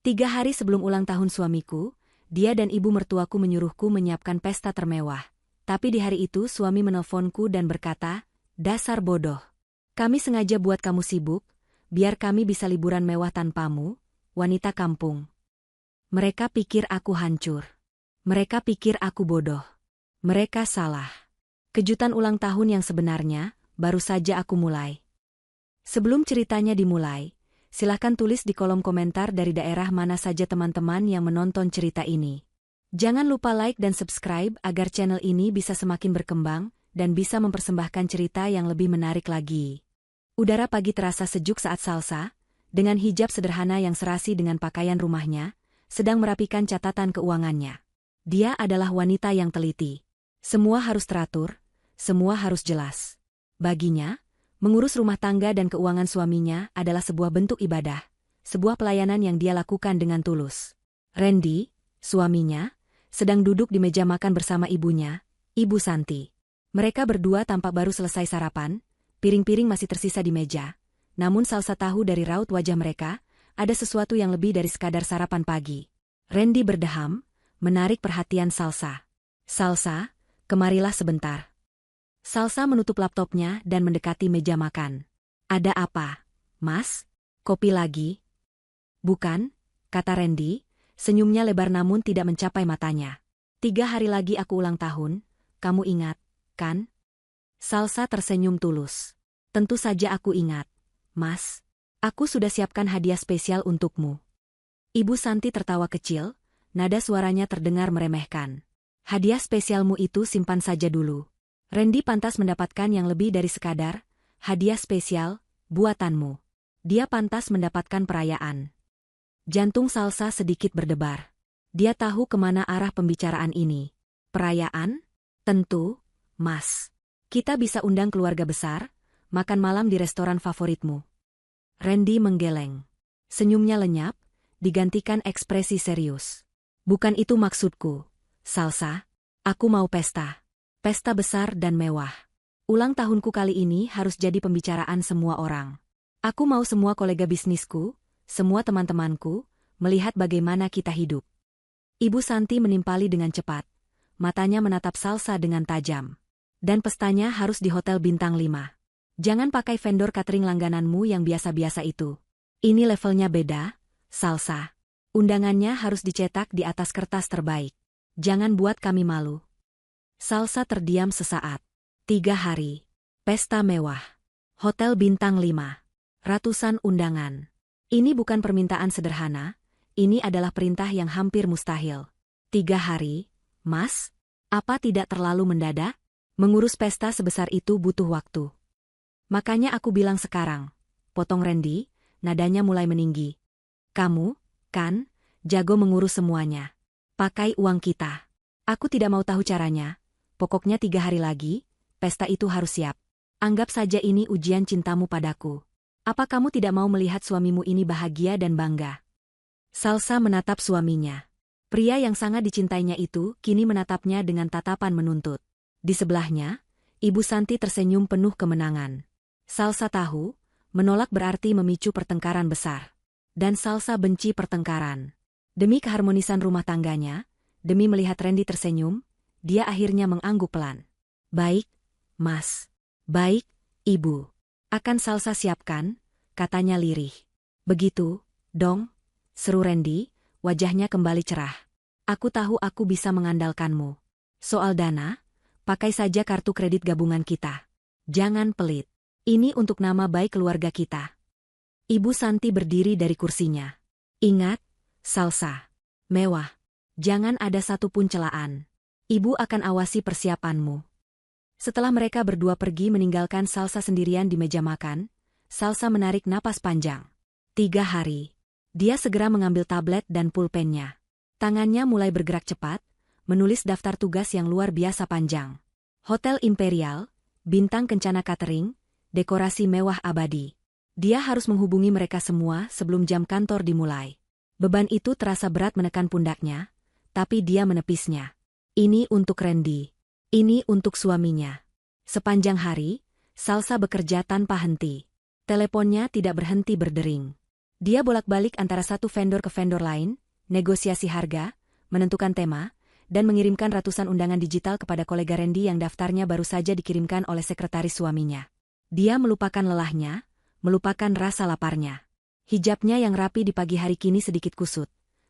3 hari sebelum ulang tahun suamiku, dia dan ibu mertuaku menyuruhku menyiapkan pesta termewah. Tapi di hari itu suami menelponku dan berkata, "Dasar bodoh. Kami sengaja buat kamu sibuk, biar kami bisa liburan mewah tanpamu, wanita kampung." Mereka pikir aku hancur. Mereka pikir aku bodoh. Mereka salah. Kejutan ulang tahun yang sebenarnya, baru saja aku mulai. Sebelum ceritanya dimulai, silahkan tulis di kolom komentar dari daerah mana saja teman-teman yang menonton cerita ini. Jangan lupa like dan subscribe agar channel ini bisa semakin berkembang dan bisa mempersembahkan cerita yang lebih menarik lagi. Udara pagi terasa sejuk saat Salsa, dengan hijab sederhana yang serasi dengan pakaian rumahnya, sedang merapikan catatan keuangannya. Dia adalah wanita yang teliti. Semua harus teratur, semua harus jelas. Baginya, mengurus rumah tangga dan keuangan suaminya adalah sebuah bentuk ibadah, sebuah pelayanan yang dia lakukan dengan tulus. Randy, suaminya, sedang duduk di meja makan bersama ibunya, Ibu Santi. Mereka berdua tampak baru selesai sarapan, piring-piring masih tersisa di meja. Namun Salsa tahu dari raut wajah mereka, ada sesuatu yang lebih dari sekadar sarapan pagi. Randy berdeham, menarik perhatian Salsa. "Salsa, kemarilah sebentar." Salsa menutup laptopnya dan mendekati meja makan. "Ada apa, Mas? Kopi lagi?" "Bukan," kata Randy, senyumnya lebar namun tidak mencapai matanya. "3 hari lagi aku ulang tahun, kamu ingat, kan?" Salsa tersenyum tulus. "Tentu saja aku ingat, Mas. Aku sudah siapkan hadiah spesial untukmu." Ibu Santi tertawa kecil, nada suaranya terdengar meremehkan. "Hadiah spesialmu itu simpan saja dulu. Randy pantas mendapatkan yang lebih dari sekadar hadiah spesial buatanmu. Dia pantas mendapatkan perayaan." Jantung Salsa sedikit berdebar. Dia tahu kemana arah pembicaraan ini. "Perayaan? Tentu, Mas. Kita bisa undang keluarga besar, makan malam di restoran favoritmu." Randy menggeleng. Senyumnya lenyap, digantikan ekspresi serius. "Bukan itu maksudku, Salsa. Aku mau pesta. Pesta besar dan mewah. Ulang tahunku kali ini harus jadi pembicaraan semua orang. Aku mau semua kolega bisnisku, semua teman-temanku, melihat bagaimana kita hidup." Ibu Santi menimpali dengan cepat. Matanya menatap Salsa dengan tajam. "Dan pestanya harus di hotel bintang 5. Jangan pakai vendor catering langgananmu yang biasa-biasa itu. Ini levelnya beda, Salsa. Undangannya harus dicetak di atas kertas terbaik. Jangan buat kami malu." Salsa terdiam sesaat. 3 hari. Pesta mewah. Hotel bintang 5. Ratusan undangan. Ini bukan permintaan sederhana, ini adalah perintah yang hampir mustahil. 3 hari, Mas? Apa tidak terlalu mendadak? Mengurus pesta sebesar itu butuh waktu. "Makanya aku bilang sekarang," potong Randy, nadanya mulai meninggi. "Kamu, kan, jago mengurus semuanya. Pakai uang kita. Aku tidak mau tahu caranya, pokoknya 3 hari lagi, pesta itu harus siap. Anggap saja ini ujian cintamu padaku. Apa kamu tidak mau melihat suamimu ini bahagia dan bangga?" Salsa menatap suaminya. Pria yang sangat dicintainya itu kini menatapnya dengan tatapan menuntut. Di sebelahnya, Ibu Santi tersenyum penuh kemenangan. Salsa tahu, menolak berarti memicu pertengkaran besar. Dan Salsa benci pertengkaran. Demi keharmonisan rumah tangganya, demi melihat Randy tersenyum, dia akhirnya mengangguk pelan. "Baik, Mas. Baik, Ibu. Akan Salsa siapkan," katanya lirih. "Begitu, dong," seru Randy, wajahnya kembali cerah. "Aku tahu aku bisa mengandalkanmu. Soal dana, pakai saja kartu kredit gabungan kita. Jangan pelit. Ini untuk nama baik keluarga kita." Ibu Santi berdiri dari kursinya. "Ingat, Salsa. Mewah. Jangan ada satupun celaan. Ibu akan awasi persiapanmu." Setelah mereka berdua pergi meninggalkan Salsa sendirian di meja makan, Salsa menarik napas panjang. 3 hari. Dia segera mengambil tablet dan pulpennya. Tangannya mulai bergerak cepat, menulis daftar tugas yang luar biasa panjang. Hotel Imperial, bintang kencana catering, dekorasi mewah abadi. Dia harus menghubungi mereka semua sebelum jam kantor dimulai. Beban itu terasa berat menekan pundaknya, tapi dia menepisnya. Ini untuk Randy. Ini untuk suaminya. Sepanjang hari, Salsa bekerja tanpa henti. Teleponnya tidak berhenti berdering. Dia bolak-balik antara satu vendor ke vendor lain, negosiasi harga, menentukan tema, dan mengirimkan ratusan undangan digital kepada kolega Randy yang daftarnya baru saja dikirimkan oleh sekretaris suaminya. Dia melupakan lelahnya, melupakan rasa laparnya. Hijabnya yang rapi di pagi hari kini sedikit kusut,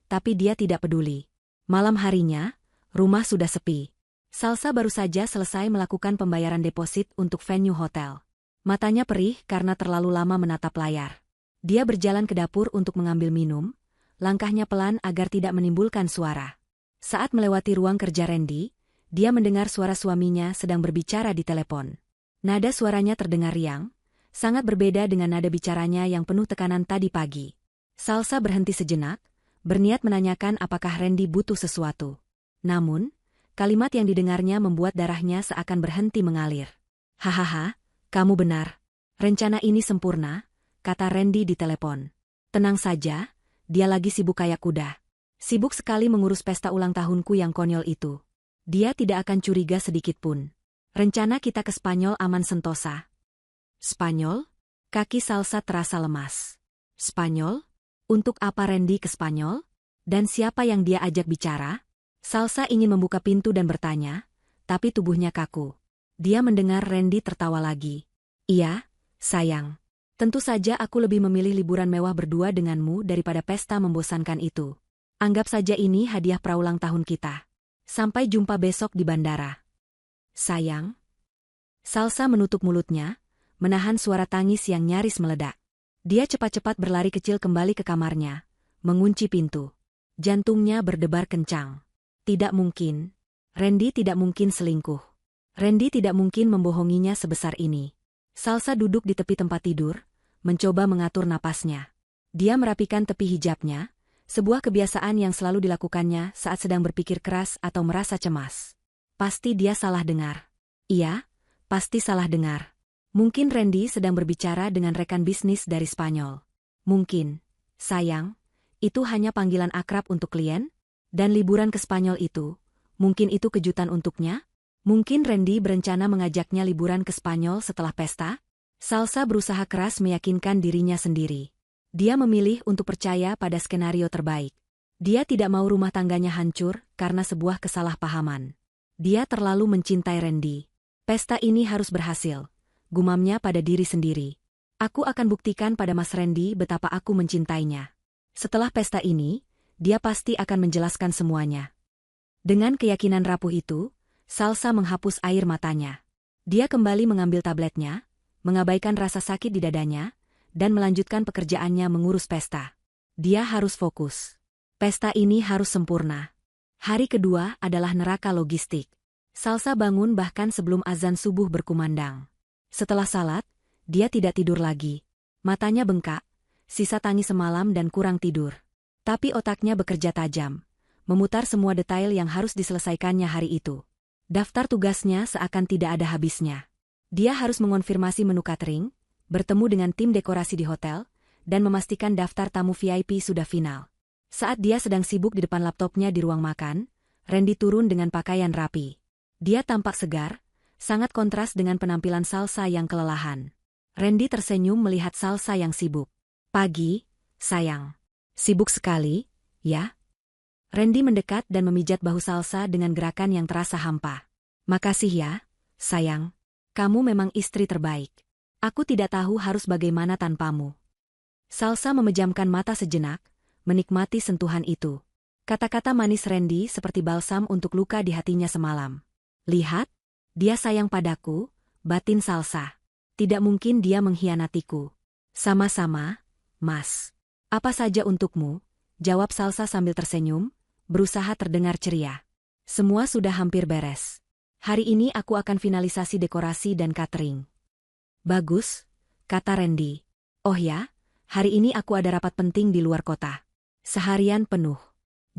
tapi dia tidak peduli. Malam harinya, rumah sudah sepi. Salsa baru saja selesai melakukan pembayaran deposit untuk venue hotel. Matanya perih karena terlalu lama menatap layar. Dia berjalan ke dapur untuk mengambil minum, langkahnya pelan agar tidak menimbulkan suara. Saat melewati ruang kerja Randy, dia mendengar suara suaminya sedang berbicara di telepon. Nada suaranya terdengar riang, sangat berbeda dengan nada bicaranya yang penuh tekanan tadi pagi. Salsa berhenti sejenak, berniat menanyakan apakah Randy butuh sesuatu. Namun, kalimat yang didengarnya membuat darahnya seakan berhenti mengalir. Hahaha, kamu benar. Rencana ini sempurna, kata Randy di telepon. Tenang saja, dia lagi sibuk kayak kuda. Sibuk sekali mengurus pesta ulang tahunku yang konyol itu. Dia tidak akan curiga sedikitpun. Rencana kita ke Spanyol aman sentosa. Spanyol? Kaki Salsa terasa lemas. Spanyol? Untuk apa Randy ke Spanyol? Dan siapa yang dia ajak bicara? Salsa ingin membuka pintu dan bertanya, tapi tubuhnya kaku. Dia mendengar Randy tertawa lagi. Iya, sayang. Tentu saja aku lebih memilih liburan mewah berdua denganmu daripada pesta membosankan itu. Anggap saja ini hadiah praulang tahun kita. Sampai jumpa besok di bandara. Sayang. Salsa menutup mulutnya, menahan suara tangis yang nyaris meledak. Dia cepat-cepat berlari kecil kembali ke kamarnya, mengunci pintu. Jantungnya berdebar kencang. Tidak mungkin. Randy tidak mungkin selingkuh. Randy tidak mungkin membohonginya sebesar ini. Salsa duduk di tepi tempat tidur, mencoba mengatur napasnya. Dia merapikan tepi hijabnya, sebuah kebiasaan yang selalu dilakukannya saat sedang berpikir keras atau merasa cemas. Pasti dia salah dengar. Iya, pasti salah dengar. Mungkin Randy sedang berbicara dengan rekan bisnis dari Spanyol. Mungkin, sayang, itu hanya panggilan akrab untuk klien? Dan liburan ke Spanyol itu, mungkin itu kejutan untuknya? Mungkin Randy berencana mengajaknya liburan ke Spanyol setelah pesta? Salsa berusaha keras meyakinkan dirinya sendiri. Dia memilih untuk percaya pada skenario terbaik. Dia tidak mau rumah tangganya hancur karena sebuah kesalahpahaman. Dia terlalu mencintai Randy. Pesta ini harus berhasil, gumamnya pada diri sendiri. Aku akan buktikan pada Mas Randy betapa aku mencintainya. Setelah pesta ini, dia pasti akan menjelaskan semuanya. Dengan keyakinan rapuh itu, Salsa menghapus air matanya. Dia kembali mengambil tabletnya, mengabaikan rasa sakit di dadanya, dan melanjutkan pekerjaannya mengurus pesta. Dia harus fokus. Pesta ini harus sempurna. Hari kedua adalah neraka logistik. Salsa bangun bahkan sebelum azan subuh berkumandang. Setelah salat, dia tidak tidur lagi. Matanya bengkak, sisa tangis semalam dan kurang tidur. Tapi otaknya bekerja tajam, memutar semua detail yang harus diselesaikannya hari itu. Daftar tugasnya seakan tidak ada habisnya. Dia harus mengonfirmasi menu catering, bertemu dengan tim dekorasi di hotel, dan memastikan daftar tamu VIP sudah final. Saat dia sedang sibuk di depan laptopnya di ruang makan, Randy turun dengan pakaian rapi. Dia tampak segar, sangat kontras dengan penampilan Salsa yang kelelahan. Randy tersenyum melihat Salsa yang sibuk. Pagi, sayang. Sibuk sekali, ya? Randy mendekat dan memijat bahu Salsa dengan gerakan yang terasa hampa. Makasih ya, sayang. Kamu memang istri terbaik. Aku tidak tahu harus bagaimana tanpamu. Salsa memejamkan mata sejenak, menikmati sentuhan itu. Kata-kata manis Randy seperti balsam untuk luka di hatinya semalam. Lihat, dia sayang padaku, batin Salsa. Tidak mungkin dia mengkhianatiku. Sama-sama, Mas. Apa saja untukmu, jawab Salsa sambil tersenyum, berusaha terdengar ceria. Semua sudah hampir beres. Hari ini aku akan finalisasi dekorasi dan catering. Bagus, kata Randy. Oh ya, hari ini aku ada rapat penting di luar kota. Seharian penuh.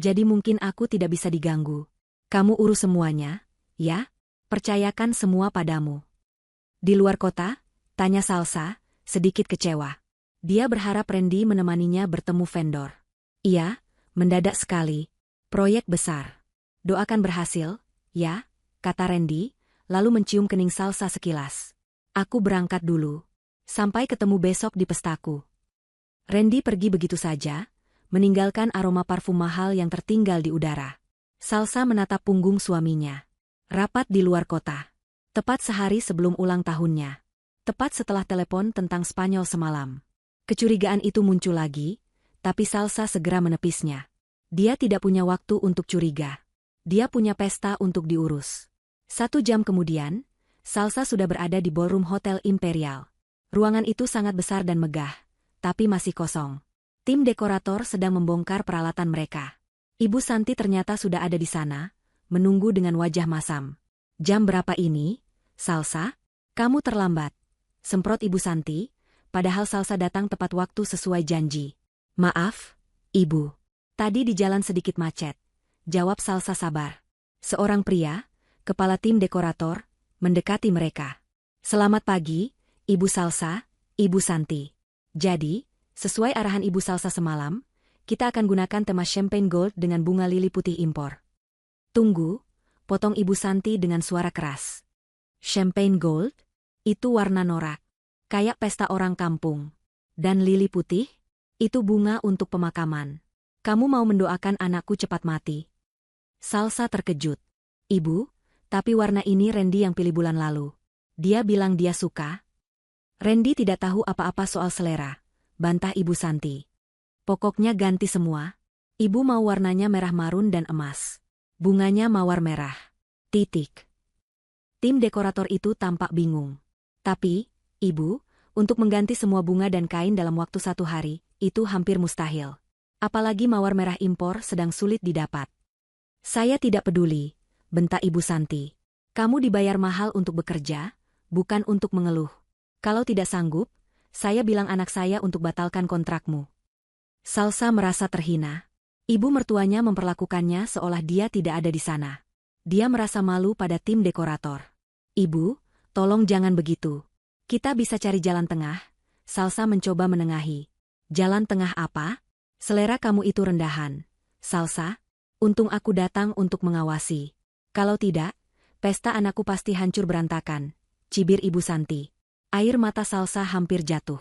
Jadi mungkin aku tidak bisa diganggu. Kamu urus semuanya, ya? Percayakan semua padamu. Di luar kota? Tanya Salsa, sedikit kecewa. Dia berharap Randy menemaninya bertemu vendor. Iya, mendadak sekali. Proyek besar. Doakan berhasil, ya? Kata Randy, lalu mencium kening Salsa sekilas. Aku berangkat dulu. Sampai ketemu besok di pestaku. Randy pergi begitu saja, meninggalkan aroma parfum mahal yang tertinggal di udara. Salsa menatap punggung suaminya. Rapat di luar kota. Tepat sehari sebelum ulang tahunnya. Tepat setelah telepon tentang Spanyol semalam. Kecurigaan itu muncul lagi, tapi Salsa segera menepisnya. Dia tidak punya waktu untuk curiga. Dia punya pesta untuk diurus. 1 jam kemudian, Salsa sudah berada di ballroom Hotel Imperial. Ruangan itu sangat besar dan megah, tapi masih kosong. Tim dekorator sedang membongkar peralatan mereka. Ibu Santi ternyata sudah ada di sana, menunggu dengan wajah masam. "Jam berapa ini, Salsa? Kamu terlambat," semprot Ibu Santi, padahal Salsa datang tepat waktu sesuai janji. "Maaf, Ibu. Tadi di jalan sedikit macet," jawab Salsa sabar. Seorang pria, kepala tim dekorator, mendekati mereka. "Selamat pagi, Ibu Salsa, Ibu Santi. Jadi, sesuai arahan Ibu Salsa semalam, kita akan gunakan tema champagne gold dengan bunga lili putih impor." "Tunggu," potong Ibu Santi dengan suara keras. "Champagne gold? Itu warna norak. Kayak pesta orang kampung. Dan lili putih? Itu bunga untuk pemakaman. Kamu mau mendoakan anakku cepat mati?" Salsa terkejut. "Ibu, tapi warna ini Randy yang pilih bulan lalu. Dia bilang dia suka." "Randy tidak tahu apa-apa soal selera," bantah Ibu Santi. "Pokoknya ganti semua. Ibu mau warnanya merah marun dan emas. Bunganya mawar merah. Titik." Tim dekorator itu tampak bingung. "Tapi, Ibu, untuk mengganti semua bunga dan kain dalam waktu 1 hari, itu hampir mustahil. Apalagi mawar merah impor sedang sulit didapat." "Saya tidak peduli," bentak Ibu Santi. "Kamu dibayar mahal untuk bekerja, bukan untuk mengeluh. Kalau tidak sanggup, saya bilang anak saya untuk batalkan kontrakmu." Salsa merasa terhina. Ibu mertuanya memperlakukannya seolah dia tidak ada di sana. Dia merasa malu pada tim dekorator. "Ibu, tolong jangan begitu. Kita bisa cari jalan tengah." Salsa mencoba menengahi. "Jalan tengah apa? Selera kamu itu rendahan, Salsa. Untung aku datang untuk mengawasi. Kalau tidak, pesta anakku pasti hancur berantakan," cibir Ibu Santi. Air mata Salsa hampir jatuh.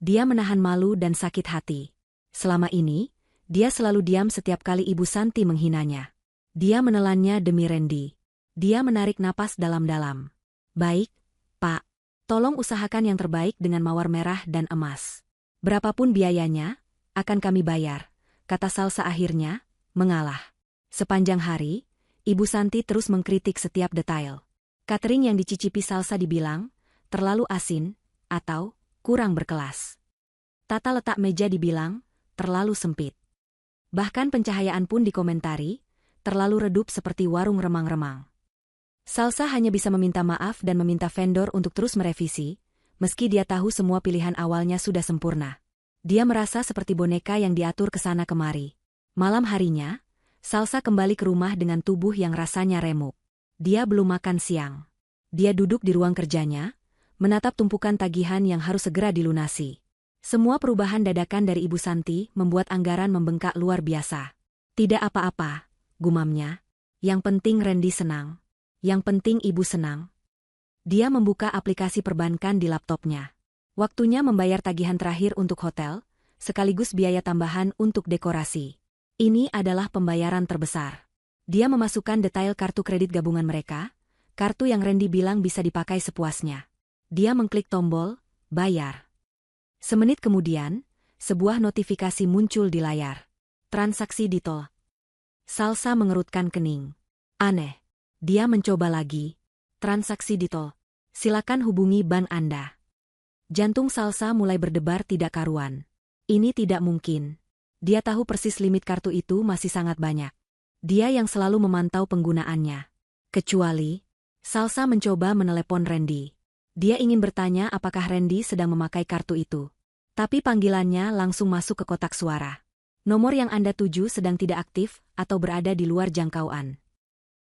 Dia menahan malu dan sakit hati. Selama ini, dia selalu diam setiap kali Ibu Santi menghinanya. Dia menelannya demi Randy. Dia menarik napas dalam-dalam. "Baik, Pak. Tolong usahakan yang terbaik dengan mawar merah dan emas. Berapapun biayanya, akan kami bayar," kata Salsa akhirnya, mengalah. Sepanjang hari, Ibu Santi terus mengkritik setiap detail. Catering yang dicicipi Salsa dibilang terlalu asin atau kurang berkelas. Tata letak meja dibilang terlalu sempit. Bahkan pencahayaan pun dikomentari terlalu redup seperti warung remang-remang. Salsa hanya bisa meminta maaf dan meminta vendor untuk terus merevisi, meski dia tahu semua pilihan awalnya sudah sempurna. Dia merasa seperti boneka yang diatur ke sana kemari. Malam harinya, Salsa kembali ke rumah dengan tubuh yang rasanya remuk. Dia belum makan siang. Dia duduk di ruang kerjanya, menatap tumpukan tagihan yang harus segera dilunasi. Semua perubahan dadakan dari Ibu Santi membuat anggaran membengkak luar biasa. "Tidak apa-apa," gumamnya. "Yang penting Randy senang. Yang penting Ibu senang." Dia membuka aplikasi perbankan di laptopnya. Waktunya membayar tagihan terakhir untuk hotel, sekaligus biaya tambahan untuk dekorasi. Ini adalah pembayaran terbesar. Dia memasukkan detail kartu kredit gabungan mereka, kartu yang Randy bilang bisa dipakai sepuasnya. Dia mengklik tombol, bayar. Semenit kemudian, sebuah notifikasi muncul di layar. Transaksi ditolak. Salsa mengerutkan kening. Aneh. Dia mencoba lagi. Transaksi ditolak. Silakan hubungi bank Anda. Jantung Salsa mulai berdebar tidak karuan. Ini tidak mungkin. Dia tahu persis limit kartu itu masih sangat banyak. Dia yang selalu memantau penggunaannya. Kecuali, Salsa mencoba menelepon Randy. Dia ingin bertanya apakah Randy sedang memakai kartu itu. Tapi panggilannya langsung masuk ke kotak suara. Nomor yang Anda tuju sedang tidak aktif atau berada di luar jangkauan.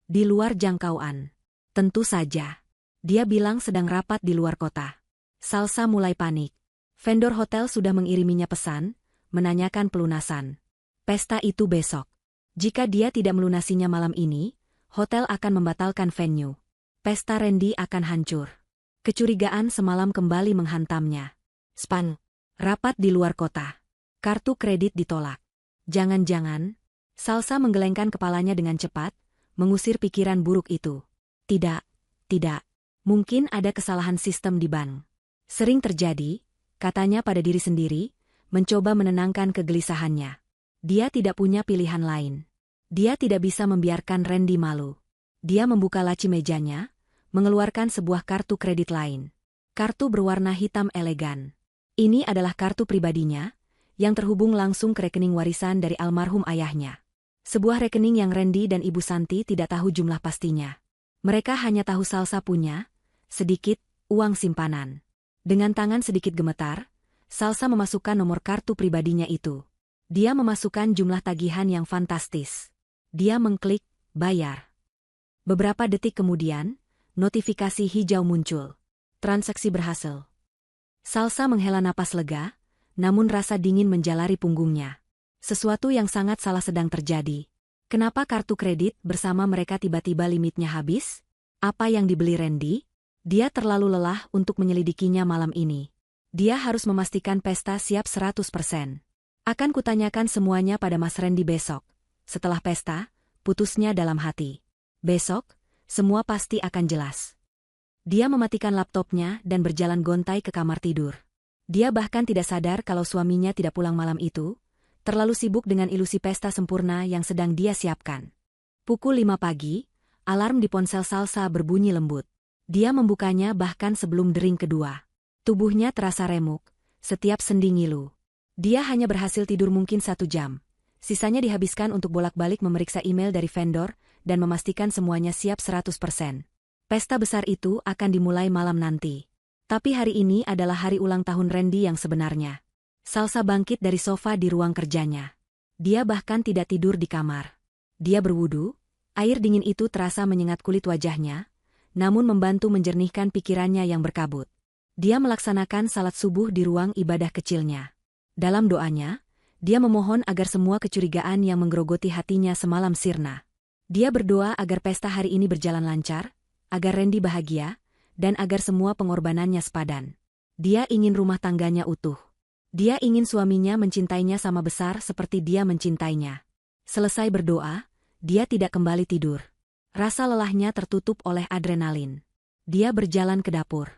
Di luar jangkauan. Tentu saja. Dia bilang sedang rapat di luar kota. Salsa mulai panik. Vendor hotel sudah mengiriminya pesan, menanyakan pelunasan. Pesta itu besok. Jika dia tidak melunasinya malam ini, hotel akan membatalkan venue. Pesta Randy akan hancur. Kecurigaan semalam kembali menghantamnya. Span. Rapat di luar kota. Kartu kredit ditolak. Jangan-jangan, Salsa menggelengkan kepalanya dengan cepat, mengusir pikiran buruk itu. Tidak, tidak. Mungkin ada kesalahan sistem di bank. Sering terjadi, katanya pada diri sendiri, mencoba menenangkan kegelisahannya. Dia tidak punya pilihan lain. Dia tidak bisa membiarkan Randy malu. Dia membuka laci mejanya, mengeluarkan sebuah kartu kredit lain. Kartu berwarna hitam elegan. Ini adalah kartu pribadinya, yang terhubung langsung ke rekening warisan dari almarhum ayahnya. Sebuah rekening yang Randy dan Ibu Santi tidak tahu jumlah pastinya. Mereka hanya tahu Salsa punya sedikit uang simpanan. Dengan tangan sedikit gemetar, Salsa memasukkan nomor kartu pribadinya itu. Dia memasukkan jumlah tagihan yang fantastis. Dia mengklik bayar. Beberapa detik kemudian, notifikasi hijau muncul. Transaksi berhasil. Salsa menghela napas lega, namun rasa dingin menjalari punggungnya. Sesuatu yang sangat salah sedang terjadi. Kenapa kartu kredit bersama mereka tiba-tiba limitnya habis? Apa yang dibeli Randy? Dia terlalu lelah untuk menyelidikinya malam ini. Dia harus memastikan pesta siap 100%. Akan kutanyakan semuanya pada Mas Randy besok. Setelah pesta, putusnya dalam hati. Besok, semua pasti akan jelas. Dia mematikan laptopnya dan berjalan gontai ke kamar tidur. Dia bahkan tidak sadar kalau suaminya tidak pulang malam itu, terlalu sibuk dengan ilusi pesta sempurna yang sedang dia siapkan. Pukul 5 pagi, alarm di ponsel Salsa berbunyi lembut. Dia membukanya bahkan sebelum dering kedua. Tubuhnya terasa remuk, setiap sendi ngilu. Dia hanya berhasil tidur mungkin 1 jam. Sisanya dihabiskan untuk bolak-balik memeriksa email dari vendor dan memastikan semuanya siap 100%. Pesta besar itu akan dimulai malam nanti. Tapi hari ini adalah hari ulang tahun Randy yang sebenarnya. Salsa bangkit dari sofa di ruang kerjanya. Dia bahkan tidak tidur di kamar. Dia berwudu, air dingin itu terasa menyengat kulit wajahnya, namun membantu menjernihkan pikirannya yang berkabut. Dia melaksanakan salat subuh di ruang ibadah kecilnya. Dalam doanya, dia memohon agar semua kecurigaan yang menggerogoti hatinya semalam sirna. Dia berdoa agar pesta hari ini berjalan lancar, agar Randy bahagia, dan agar semua pengorbanannya sepadan. Dia ingin rumah tangganya utuh. Dia ingin suaminya mencintainya sama besar seperti dia mencintainya. Selesai berdoa, dia tidak kembali tidur. Rasa lelahnya tertutup oleh adrenalin. Dia berjalan ke dapur.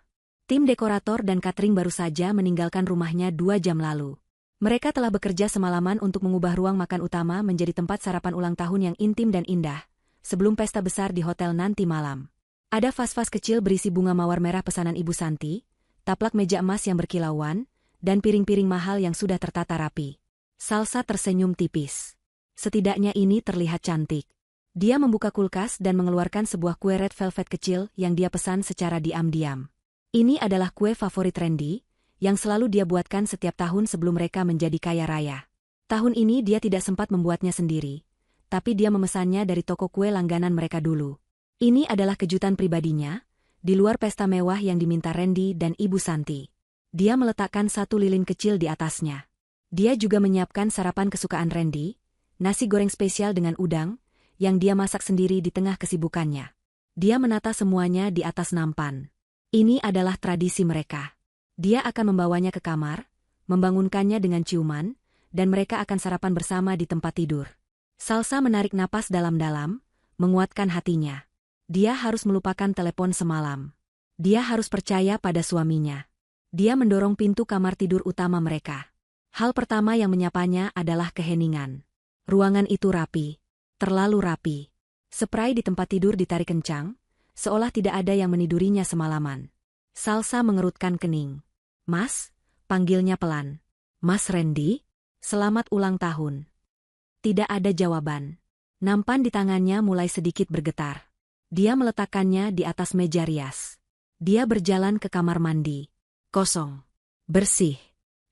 Tim dekorator dan catering baru saja meninggalkan rumahnya 2 jam lalu. Mereka telah bekerja semalaman untuk mengubah ruang makan utama menjadi tempat sarapan ulang tahun yang intim dan indah, sebelum pesta besar di hotel nanti malam. Ada vas-vas kecil berisi bunga mawar merah pesanan Ibu Santi, taplak meja emas yang berkilauan, dan piring-piring mahal yang sudah tertata rapi. Salsa tersenyum tipis. Setidaknya ini terlihat cantik. Dia membuka kulkas dan mengeluarkan sebuah kue red velvet kecil yang dia pesan secara diam-diam. Ini adalah kue favorit Randy, yang selalu dia buatkan setiap tahun sebelum mereka menjadi kaya raya. Tahun ini dia tidak sempat membuatnya sendiri, tapi dia memesannya dari toko kue langganan mereka dulu. Ini adalah kejutan pribadinya, di luar pesta mewah yang diminta Randy dan Ibu Santi. Dia meletakkan 1 lilin kecil di atasnya. Dia juga menyiapkan sarapan kesukaan Randy, nasi goreng spesial dengan udang, yang dia masak sendiri di tengah kesibukannya. Dia menata semuanya di atas nampan. Ini adalah tradisi mereka. Dia akan membawanya ke kamar, membangunkannya dengan ciuman, dan mereka akan sarapan bersama di tempat tidur. Salsa menarik napas dalam-dalam, menguatkan hatinya. Dia harus melupakan telepon semalam. Dia harus percaya pada suaminya. Dia mendorong pintu kamar tidur utama mereka. Hal pertama yang menyapanya adalah keheningan. Ruangan itu rapi. Terlalu rapi. Spray di tempat tidur ditarik kencang, seolah tidak ada yang menidurinya semalaman. Salsa mengerutkan kening. "Mas," panggilnya pelan. "Mas Randy, selamat ulang tahun." Tidak ada jawaban. Nampan di tangannya mulai sedikit bergetar. Dia meletakkannya di atas meja rias. Dia berjalan ke kamar mandi. Kosong. Bersih.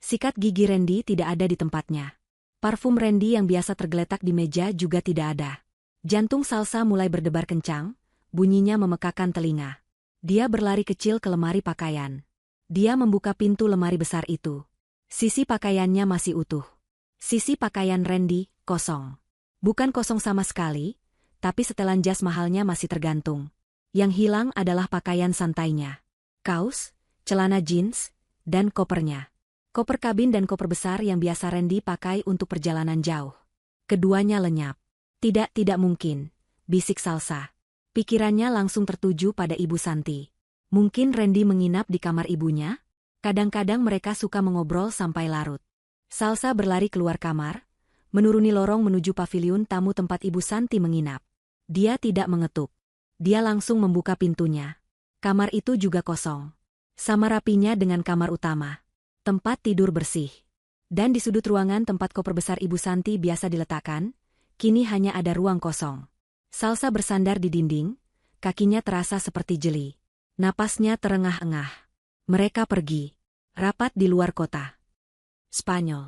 Sikat gigi Randy tidak ada di tempatnya. Parfum Randy yang biasa tergeletak di meja juga tidak ada. Jantung Salsa mulai berdebar kencang, bunyinya memekakan telinga. Dia berlari kecil ke lemari pakaian. Dia membuka pintu lemari besar itu. Sisi pakaiannya masih utuh. Sisi pakaian Randy kosong. Bukan kosong sama sekali, tapi setelan jas mahalnya masih tergantung. Yang hilang adalah pakaian santainya. Kaos, celana jeans, dan kopernya. Koper kabin dan koper besar yang biasa Randy pakai untuk perjalanan jauh. Keduanya lenyap. Tidak mungkin, bisik Salsa. Pikirannya langsung tertuju pada Ibu Santi. Mungkin Randy menginap di kamar ibunya? Kadang-kadang mereka suka mengobrol sampai larut. Salsa berlari keluar kamar, menuruni lorong menuju paviliun tamu tempat Ibu Santi menginap. Dia tidak mengetuk. Dia langsung membuka pintunya. Kamar itu juga kosong. Sama rapinya dengan kamar utama. Tempat tidur bersih. Dan di sudut ruangan tempat koper besar Ibu Santi biasa diletakkan, kini hanya ada ruang kosong. Salsa bersandar di dinding, kakinya terasa seperti jeli. Napasnya terengah-engah. Mereka pergi. Rapat di luar kota. Spanyol.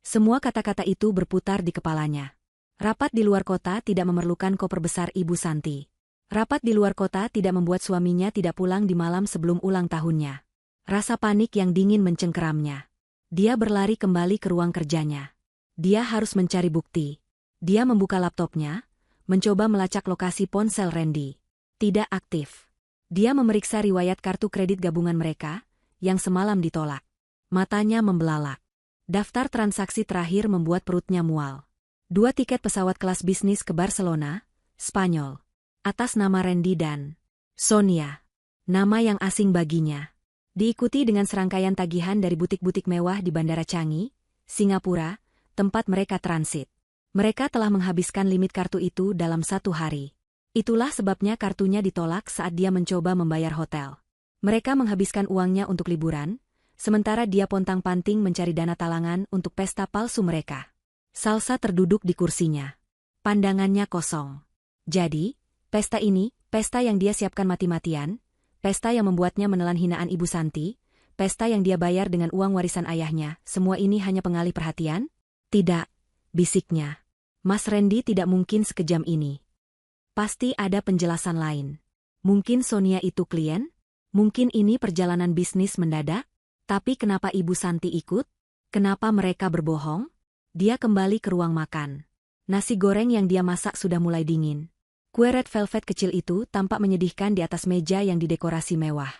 Semua kata-kata itu berputar di kepalanya. Rapat di luar kota tidak memerlukan koper besar Ibu Santi. Rapat di luar kota tidak membuat suaminya tidak pulang di malam sebelum ulang tahunnya. Rasa panik yang dingin mencengkeramnya. Dia berlari kembali ke ruang kerjanya. Dia harus mencari bukti. Dia membuka laptopnya, mencoba melacak lokasi ponsel Randy. Tidak aktif. Dia memeriksa riwayat kartu kredit gabungan mereka, yang semalam ditolak. Matanya membelalak. Daftar transaksi terakhir membuat perutnya mual. 2 tiket pesawat kelas bisnis ke Barcelona, Spanyol. Atas nama Randy dan Sonia. Nama yang asing baginya. Diikuti dengan serangkaian tagihan dari butik-butik mewah di Bandara Changi, Singapura, tempat mereka transit. Mereka telah menghabiskan limit kartu itu dalam 1 hari. Itulah sebabnya kartunya ditolak saat dia mencoba membayar hotel. Mereka menghabiskan uangnya untuk liburan, sementara dia pontang-panting mencari dana talangan untuk pesta palsu mereka. Salsa terduduk di kursinya. Pandangannya kosong. Jadi, pesta ini, pesta yang dia siapkan mati-matian, pesta yang membuatnya menelan hinaan Ibu Santi, pesta yang dia bayar dengan uang warisan ayahnya, semua ini hanya pengalih perhatian? Tidak, bisiknya. Mas Randy tidak mungkin sekejam ini. Pasti ada penjelasan lain. Mungkin Sonia itu klien? Mungkin ini perjalanan bisnis mendadak? Tapi kenapa Ibu Santi ikut? Kenapa mereka berbohong? Dia kembali ke ruang makan. Nasi goreng yang dia masak sudah mulai dingin. Kue red velvet kecil itu tampak menyedihkan di atas meja yang didekorasi mewah.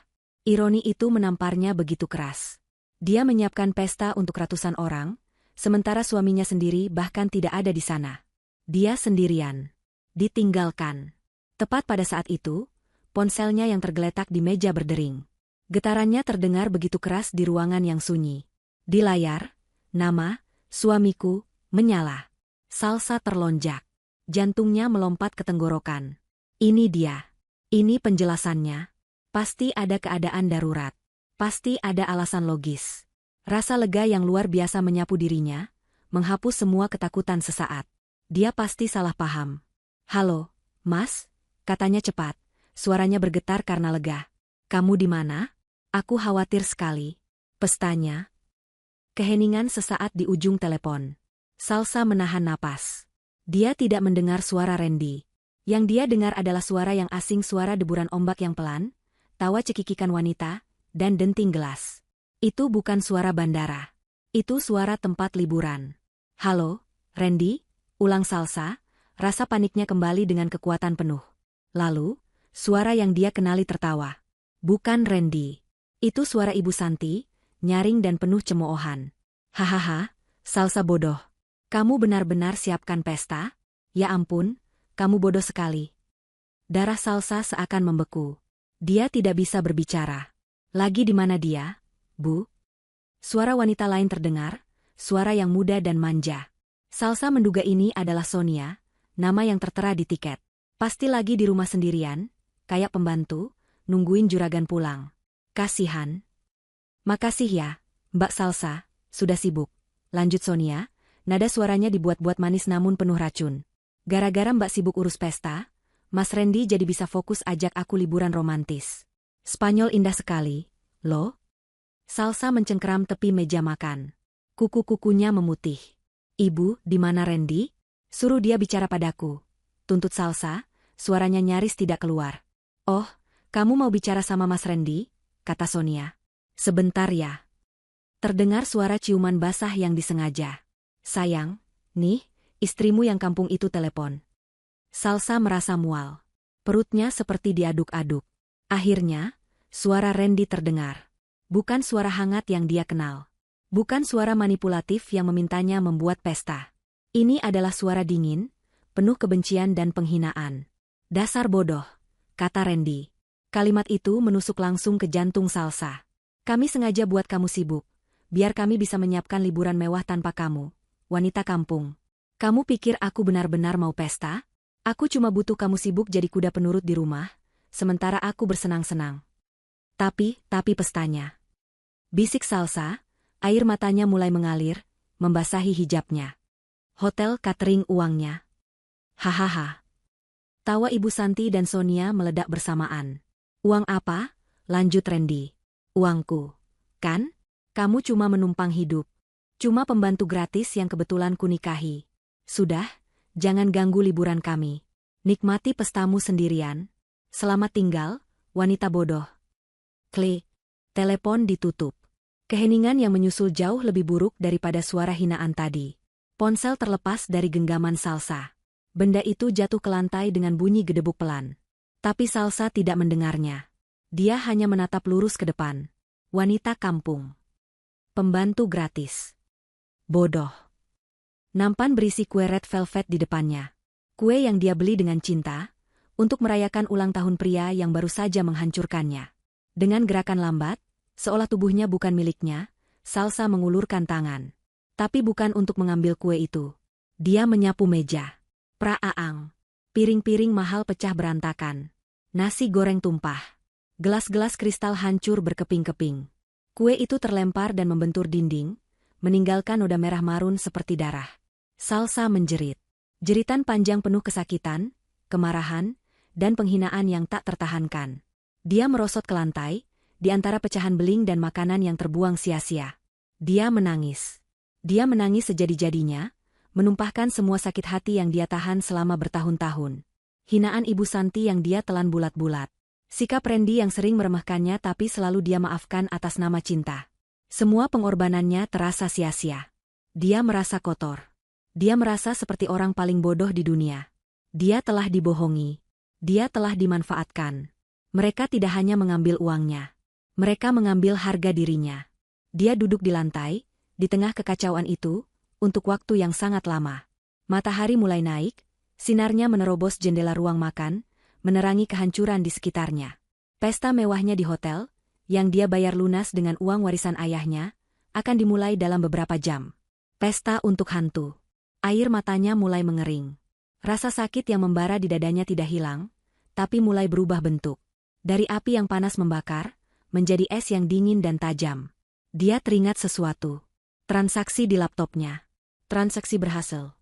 Ironi itu menamparnya begitu keras. Dia menyiapkan pesta untuk ratusan orang, sementara suaminya sendiri bahkan tidak ada di sana. Dia sendirian. Ditinggalkan. Tepat pada saat itu, ponselnya yang tergeletak di meja berdering. Getarannya terdengar begitu keras di ruangan yang sunyi. Di layar, nama, suamiku, menyala. Salsa terlonjak. Jantungnya melompat ke tenggorokan. Ini dia. Ini penjelasannya. Pasti ada keadaan darurat. Pasti ada alasan logis. Rasa lega yang luar biasa menyapu dirinya, menghapus semua ketakutan sesaat. Dia pasti salah paham. "Halo, Mas," katanya cepat. Suaranya bergetar karena lega. "Kamu di mana? Aku khawatir sekali." Pestanya. Keheningan sesaat di ujung telepon. Salsa menahan napas. Dia tidak mendengar suara Randy. Yang dia dengar adalah suara yang asing, suara deburan ombak yang pelan, tawa cekikikan wanita, dan denting gelas. Itu bukan suara bandara. Itu suara tempat liburan. "Halo, Randy?" ulang Salsa, rasa paniknya kembali dengan kekuatan penuh. Lalu, suara yang dia kenali tertawa. Bukan Randy. Itu suara Ibu Santi, nyaring dan penuh cemoohan. "Hahaha, Salsa bodoh. Kamu benar-benar siapkan pesta? Ya ampun, kamu bodoh sekali." Darah Salsa seakan membeku. Dia tidak bisa berbicara. "Lagi di mana dia, Bu?" Suara wanita lain terdengar, suara yang muda dan manja. Salsa menduga ini adalah Sonia, nama yang tertera di tiket. Pasti lagi di rumah sendirian, kayak pembantu, nungguin juragan pulang. Kasihan. "Makasih ya, Mbak Salsa, sudah sibuk," lanjut Sonia. Nada suaranya dibuat-buat manis namun penuh racun. "Gara-gara Mbak sibuk urus pesta, Mas Randy jadi bisa fokus ajak aku liburan romantis. Spanyol indah sekali, loh." Salsa mencengkeram tepi meja makan. Kuku-kukunya memutih. "Ibu, di mana Randy? Suruh dia bicara padaku," tuntut Salsa, suaranya nyaris tidak keluar. "Oh, kamu mau bicara sama Mas Randy?" kata Sonia. "Sebentar ya." Terdengar suara ciuman basah yang disengaja. "Sayang, nih, istrimu yang kampung itu telepon." Salsa merasa mual. Perutnya seperti diaduk-aduk. Akhirnya, suara Randy terdengar. Bukan suara hangat yang dia kenal. Bukan suara manipulatif yang memintanya membuat pesta. Ini adalah suara dingin, penuh kebencian dan penghinaan. Dasar bodoh, kata Randy. Kalimat itu menusuk langsung ke jantung Salsa. Kami sengaja buat kamu sibuk, biar kami bisa menyiapkan liburan mewah tanpa kamu, wanita kampung. Kamu pikir aku benar-benar mau pesta? Aku cuma butuh kamu sibuk jadi kuda penurut di rumah, sementara aku bersenang-senang. Tapi pestanya. Bisik Salsa, air matanya mulai mengalir, membasahi hijabnya. Hotel catering uangnya. Hahaha. Tawa Ibu Santi dan Sonia meledak bersamaan. Uang apa? Lanjut Randy. Uangku. Kan? Kamu cuma menumpang hidup. Cuma pembantu gratis yang kebetulan kunikahi. Sudah, jangan ganggu liburan kami. Nikmati pestamu sendirian. Selamat tinggal, wanita bodoh. Klik. Telepon ditutup. Keheningan yang menyusul jauh lebih buruk daripada suara hinaan tadi. Ponsel terlepas dari genggaman Salsa. Benda itu jatuh ke lantai dengan bunyi gedebuk pelan. Tapi Salsa tidak mendengarnya. Dia hanya menatap lurus ke depan. Wanita kampung. Pembantu gratis. Bodoh. Nampan berisi kue red velvet di depannya. Kue yang dia beli dengan cinta, untuk merayakan ulang tahun pria yang baru saja menghancurkannya. Dengan gerakan lambat, seolah tubuhnya bukan miliknya, Salsa mengulurkan tangan. Tapi bukan untuk mengambil kue itu. Dia menyapu meja. Praaang. Piring-piring mahal pecah berantakan. Nasi goreng tumpah. Gelas-gelas kristal hancur berkeping-keping. Kue itu terlempar dan membentur dinding, meninggalkan noda merah marun seperti darah. Salsa menjerit. Jeritan panjang penuh kesakitan, kemarahan, dan penghinaan yang tak tertahankan. Dia merosot ke lantai, di antara pecahan beling dan makanan yang terbuang sia-sia. Dia menangis. Dia menangis sejadi-jadinya, menumpahkan semua sakit hati yang dia tahan selama bertahun-tahun. Hinaan Ibu Santi yang dia telan bulat-bulat. Sikap Randy yang sering meremehkannya tapi selalu dia maafkan atas nama cinta. Semua pengorbanannya terasa sia-sia. Dia merasa kotor. Dia merasa seperti orang paling bodoh di dunia. Dia telah dibohongi. Dia telah dimanfaatkan. Mereka tidak hanya mengambil uangnya. Mereka mengambil harga dirinya. Dia duduk di lantai, di tengah kekacauan itu, untuk waktu yang sangat lama. Matahari mulai naik, sinarnya menerobos jendela ruang makan, menerangi kehancuran di sekitarnya. Pesta mewahnya di hotel, yang dia bayar lunas dengan uang warisan ayahnya, akan dimulai dalam beberapa jam. Pesta untuk hantu. Air matanya mulai mengering. Rasa sakit yang membara di dadanya tidak hilang, tapi mulai berubah bentuk. Dari api yang panas membakar, menjadi es yang dingin dan tajam. Dia teringat sesuatu. Transaksi di laptopnya. Transaksi berhasil.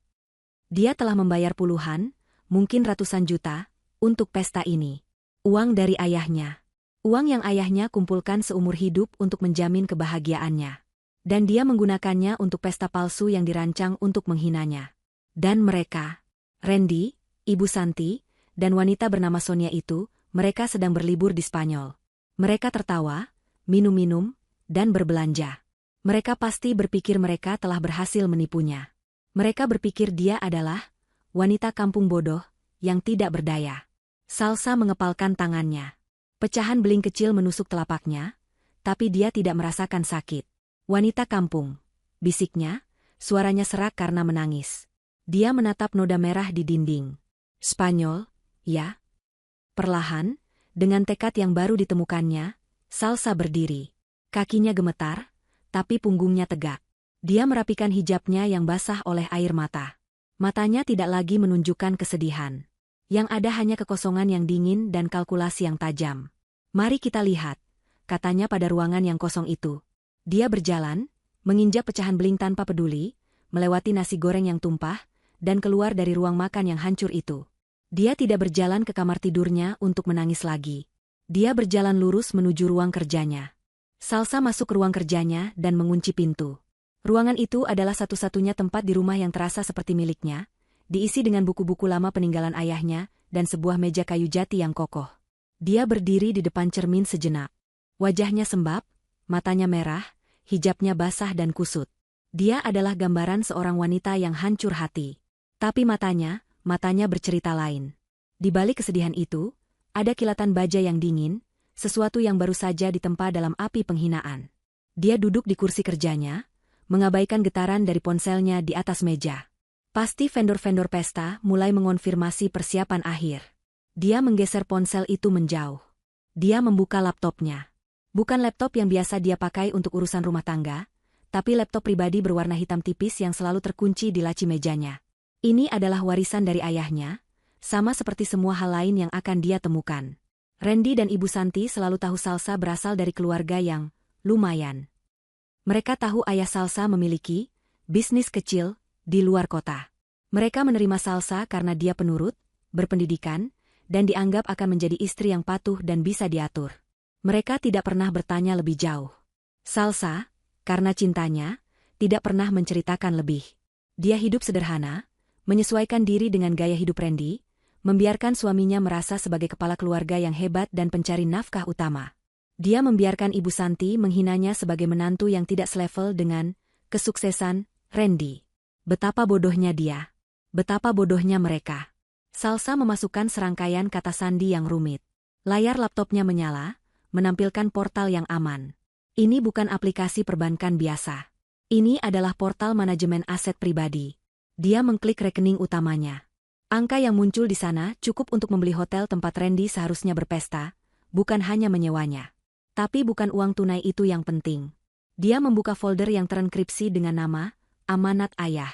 Dia telah membayar puluhan, mungkin ratusan juta, untuk pesta ini. Uang dari ayahnya. Uang yang ayahnya kumpulkan seumur hidup untuk menjamin kebahagiaannya. Dan dia menggunakannya untuk pesta palsu yang dirancang untuk menghinanya. Dan mereka, Randy, Ibu Santi, dan wanita bernama Sonia itu, mereka sedang berlibur di Spanyol. Mereka tertawa, minum-minum, dan berbelanja. Mereka pasti berpikir mereka telah berhasil menipunya. Mereka berpikir dia adalah wanita kampung bodoh yang tidak berdaya. Salsa mengepalkan tangannya. Pecahan beling kecil menusuk telapaknya, tapi dia tidak merasakan sakit. Wanita kampung, bisiknya, suaranya serak karena menangis. Dia menatap noda merah di dinding. Spanyol, ya? Perlahan, dengan tekad yang baru ditemukannya, Salsa berdiri. Kakinya gemetar, tapi punggungnya tegak. Dia merapikan hijabnya yang basah oleh air mata. Matanya tidak lagi menunjukkan kesedihan. Yang ada hanya kekosongan yang dingin dan kalkulasi yang tajam. Mari kita lihat, katanya pada ruangan yang kosong itu. Dia berjalan, menginjak pecahan beling tanpa peduli, melewati nasi goreng yang tumpah, dan keluar dari ruang makan yang hancur itu. Dia tidak berjalan ke kamar tidurnya untuk menangis lagi. Dia berjalan lurus menuju ruang kerjanya. Salsa masuk ke ruang kerjanya dan mengunci pintu. Ruangan itu adalah satu-satunya tempat di rumah yang terasa seperti miliknya, diisi dengan buku-buku lama peninggalan ayahnya, dan sebuah meja kayu jati yang kokoh. Dia berdiri di depan cermin sejenak. Wajahnya sembab, matanya merah, hijabnya basah dan kusut. Dia adalah gambaran seorang wanita yang hancur hati. Tapi matanya bercerita lain. Di balik kesedihan itu, ada kilatan baja yang dingin, sesuatu yang baru saja ditempa dalam api penghinaan. Dia duduk di kursi kerjanya, mengabaikan getaran dari ponselnya di atas meja. Pasti vendor-vendor pesta mulai mengonfirmasi persiapan akhir. Dia menggeser ponsel itu menjauh. Dia membuka laptopnya. Bukan laptop yang biasa dia pakai untuk urusan rumah tangga, tapi laptop pribadi berwarna hitam tipis yang selalu terkunci di laci mejanya. Ini adalah warisan dari ayahnya, sama seperti semua hal lain yang akan dia temukan. Randy dan Ibu Santi selalu tahu Salsa berasal dari keluarga yang lumayan. Mereka tahu ayah Salsa memiliki bisnis kecil di luar kota. Mereka menerima Salsa karena dia penurut, berpendidikan, dan dianggap akan menjadi istri yang patuh dan bisa diatur. Mereka tidak pernah bertanya lebih jauh. Salsa, karena cintanya, tidak pernah menceritakan lebih. Dia hidup sederhana, menyesuaikan diri dengan gaya hidup Randy, membiarkan suaminya merasa sebagai kepala keluarga yang hebat dan pencari nafkah utama. Dia membiarkan Ibu Santi menghinanya sebagai menantu yang tidak selevel dengan kesuksesan Randy. Betapa bodohnya dia. Betapa bodohnya mereka. Salsa memasukkan serangkaian kata sandi yang rumit. Layar laptopnya menyala, menampilkan portal yang aman. Ini bukan aplikasi perbankan biasa. Ini adalah portal manajemen aset pribadi. Dia mengklik rekening utamanya. Angka yang muncul di sana cukup untuk membeli hotel tempat Randy seharusnya berpesta, bukan hanya menyewanya. Tapi bukan uang tunai itu yang penting. Dia membuka folder yang terenkripsi dengan nama Amanat Ayah.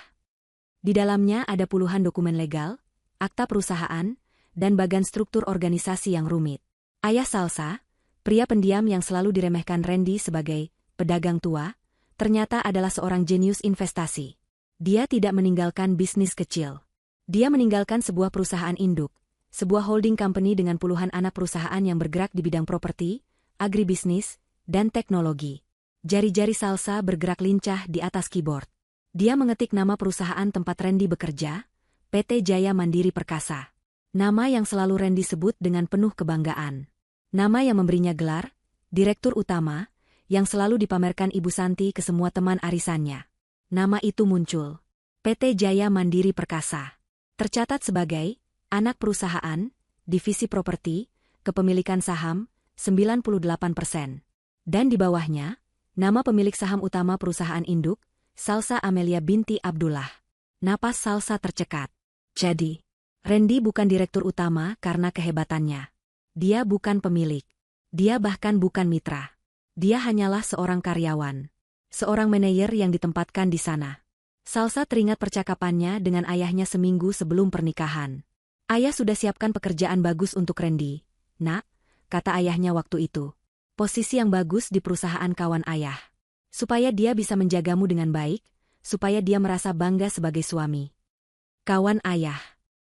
Di dalamnya ada puluhan dokumen legal, akta perusahaan, dan bagan struktur organisasi yang rumit. Ayah Salsa, pria pendiam yang selalu diremehkan Randy sebagai pedagang tua, ternyata adalah seorang jenius investasi. Dia tidak meninggalkan bisnis kecil. Dia meninggalkan sebuah perusahaan induk, sebuah holding company dengan puluhan anak perusahaan yang bergerak di bidang properti, agribisnis, dan teknologi. Jari-jari Salsa bergerak lincah di atas keyboard. Dia mengetik nama perusahaan tempat Randy bekerja, PT Jaya Mandiri Perkasa. Nama yang selalu Randy sebut dengan penuh kebanggaan. Nama yang memberinya gelar, Direktur Utama, yang selalu dipamerkan Ibu Santi ke semua teman arisannya. Nama itu muncul. PT Jaya Mandiri Perkasa. Tercatat sebagai anak perusahaan, divisi properti, kepemilikan saham, 98%. Dan di bawahnya, nama pemilik saham utama perusahaan induk, Salsa Amelia binti Abdullah. Napas Salsa tercekat. Jadi, Randy bukan direktur utama karena kehebatannya. Dia bukan pemilik. Dia bahkan bukan mitra. Dia hanyalah seorang karyawan. Seorang manajer yang ditempatkan di sana. Salsa teringat percakapannya dengan ayahnya seminggu sebelum pernikahan. Ayah sudah siapkan pekerjaan bagus untuk Randy. Nak, kata ayahnya waktu itu. Posisi yang bagus di perusahaan kawan ayah. Supaya dia bisa menjagamu dengan baik, supaya dia merasa bangga sebagai suami. Kawan ayah.